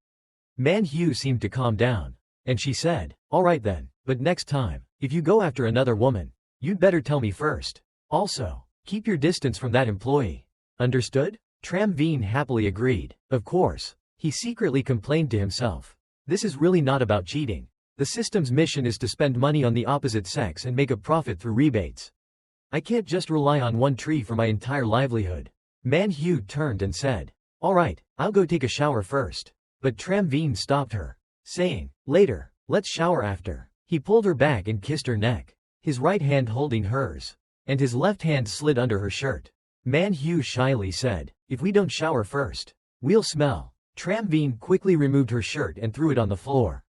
S1: Manhwa seemed to calm down, and she said, all right then, but next time, if you go after another woman, you'd better tell me first. Also, keep your distance from that employee. Understood? Tram Veen happily agreed. Of course. He secretly complained to himself. This is really not about cheating. The system's mission is to spend money on the opposite sex and make a profit through rebates. I can't just rely on one tree for my entire livelihood. Manhwa turned and said, "Alright, I'll go take a shower first." But Tramveen stopped her, saying, "Later, let's shower after." He pulled her back and kissed her neck, his right hand holding hers, and his left hand slid under her shirt. Manhwa shyly said, "If we don't shower first, we'll smell." Tramveen quickly removed her shirt and threw it on the floor.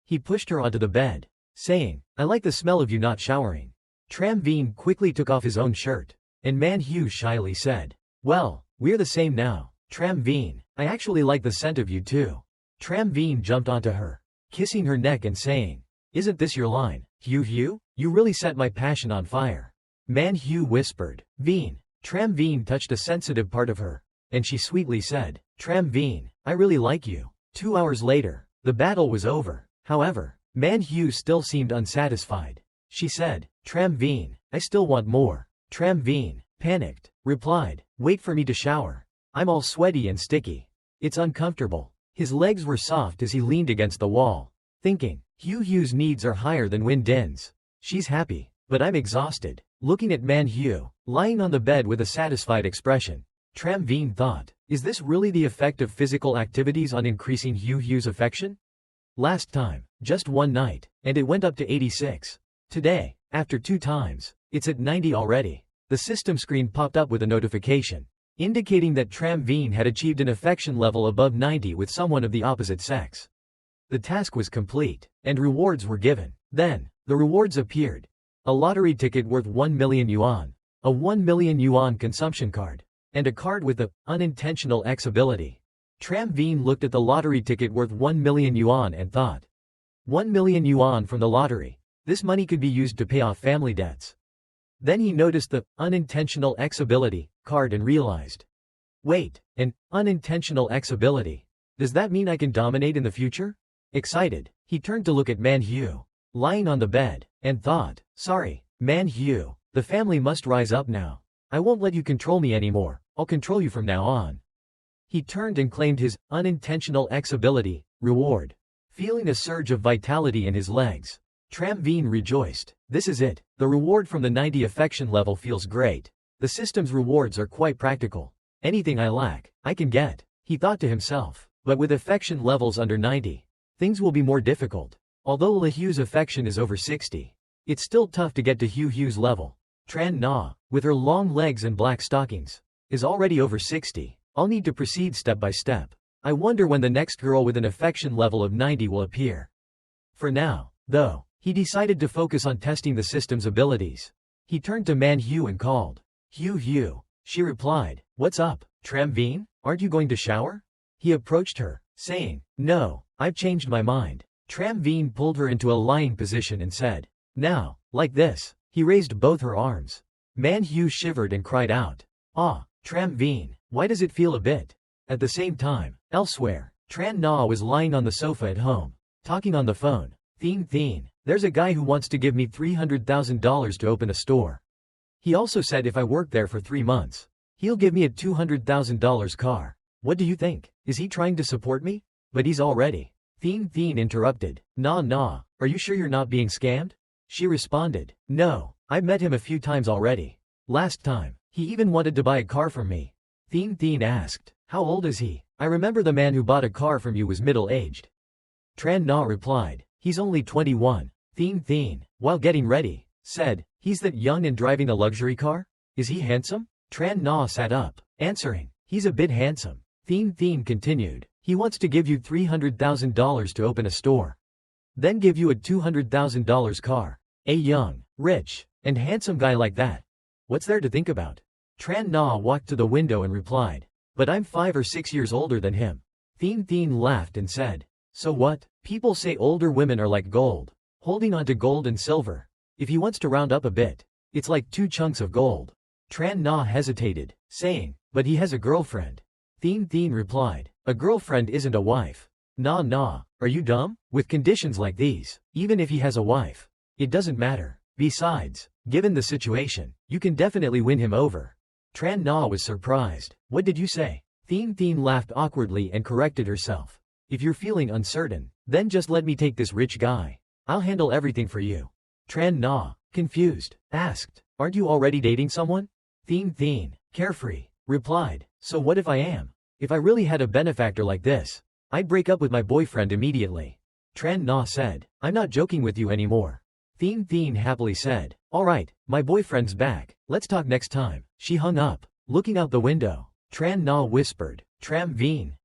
S1: He pushed her onto the bed, saying, "I like the smell of you not showering." Tramveen quickly took off his own shirt, and Manhwa shyly said, "Well, we're the same now. Tramveen, I actually like the scent of you too." Tramveen jumped onto her, kissing her neck and saying, "Isn't this your line, Hugh? You really set my passion on fire." Manhwa whispered, "Veen." Tramveen touched a sensitive part of her, and she sweetly said, "Tramveen, I really like you." 2 hours later, the battle was over. However, Manhwa still seemed unsatisfied. She said, "Tramveen, I still want more." Tramveen, panicked, replied, "Wait for me to shower. I'm all sweaty and sticky. It's uncomfortable." His legs were soft as he leaned against the wall, thinking, Hugh's needs are higher than Win Din's. She's happy, but I'm exhausted. Looking at Manhwa, lying on the bed with a satisfied expression, Tramveen thought, is this really the effect of physical activities on increasing Hugh's affection? Last time, just one night, and it went up to 86. Today, after 2 times, it's at 90 already. The system screen popped up with a notification, indicating that Tramveen had achieved an affection level above 90 with someone of the opposite sex. The task was complete, and rewards were given. Then, the rewards appeared. A lottery ticket worth 1 million yuan, a 1 million yuan consumption card, and a card with the unintentional X ability. Tramveen looked at the lottery ticket worth 1 million yuan and thought, 1 million yuan from the lottery. This money could be used to pay off family debts. Then he noticed the unintentional X ability card and realized, wait, an unintentional X ability. Does that mean I can dominate in the future? Excited, he turned to look at Manhwa, lying on the bed, and thought, sorry, Manhwa, the family must rise up now. I won't let you control me anymore, I'll control you from now on. He turned and claimed his unintentional X ability reward, feeling a surge of vitality in his legs. Tramveen rejoiced. This is it. The reward from the 90 affection level feels great. The system's rewards are quite practical. Anything I lack, I can get, he thought to himself. But with affection levels under 90, things will be more difficult. Although Hugh's affection is over 60, it's still tough to get to Hugh's level. Tran Na, with her long legs and black stockings, is already over 60. I'll need to proceed step by step. I wonder when the next girl with an affection level of 90 will appear. For now, though, he decided to focus on testing the system's abilities. He turned to Manhwa and called, Hugh. She replied, what's up, Tramveen? Aren't you going to shower? He approached her, saying, no, I've changed my mind. Tramveen pulled her into a lying position and said, now, like this. He raised both her arms. Manhwa shivered and cried out, ah, Tramveen, why does it feel a bit? At the same time, elsewhere, Tran Na was lying on the sofa at home, talking on the phone. Theen, there's a guy who wants to give me $300,000 to open a store. He also said if I work there for 3 months, he'll give me a $200,000 car. What do you think? Is he trying to support me? But he's already. Theen interrupted. Na, are you sure you're not being scammed? She responded, no, I've met him a few times already. Last time, he even wanted to buy a car from me. Theen asked, how old is he? I remember the man who bought a car from you was middle-aged. Tran Na replied, he's only 21. Theen, while getting ready, said, he's that young and driving a luxury car? Is he handsome? Tran Na sat up, answering, he's a bit handsome. Theen continued, he wants to give you $300,000 to open a store. Then give you a $200,000 car. A young, rich, and handsome guy like that. What's there to think about? Tran Na walked to the window and replied, but I'm 5 or 6 years older than him. Theen laughed and said, so what? People say older women are like gold, holding on to gold and silver. If he wants to round up a bit, it's like 2 chunks of gold. Tran Na hesitated, saying, but he has a girlfriend. Theen replied, a girlfriend isn't a wife. Na, are you dumb? With conditions like these, even if he has a wife, it doesn't matter. Besides, given the situation, you can definitely win him over. Tran Na was surprised. What did you say? Theen laughed awkwardly and corrected herself. If you're feeling uncertain, then just let me take this rich guy. I'll handle everything for you. Tran Na, confused, asked, aren't you already dating someone? Thien, carefree, replied, so what if I am? If I really had a benefactor like this, I'd break up with my boyfriend immediately. Tran Na said, I'm not joking with you anymore. Thien happily said, alright, my boyfriend's back, let's talk next time. She hung up. Looking out the window, Tran Na whispered, Tram Veen,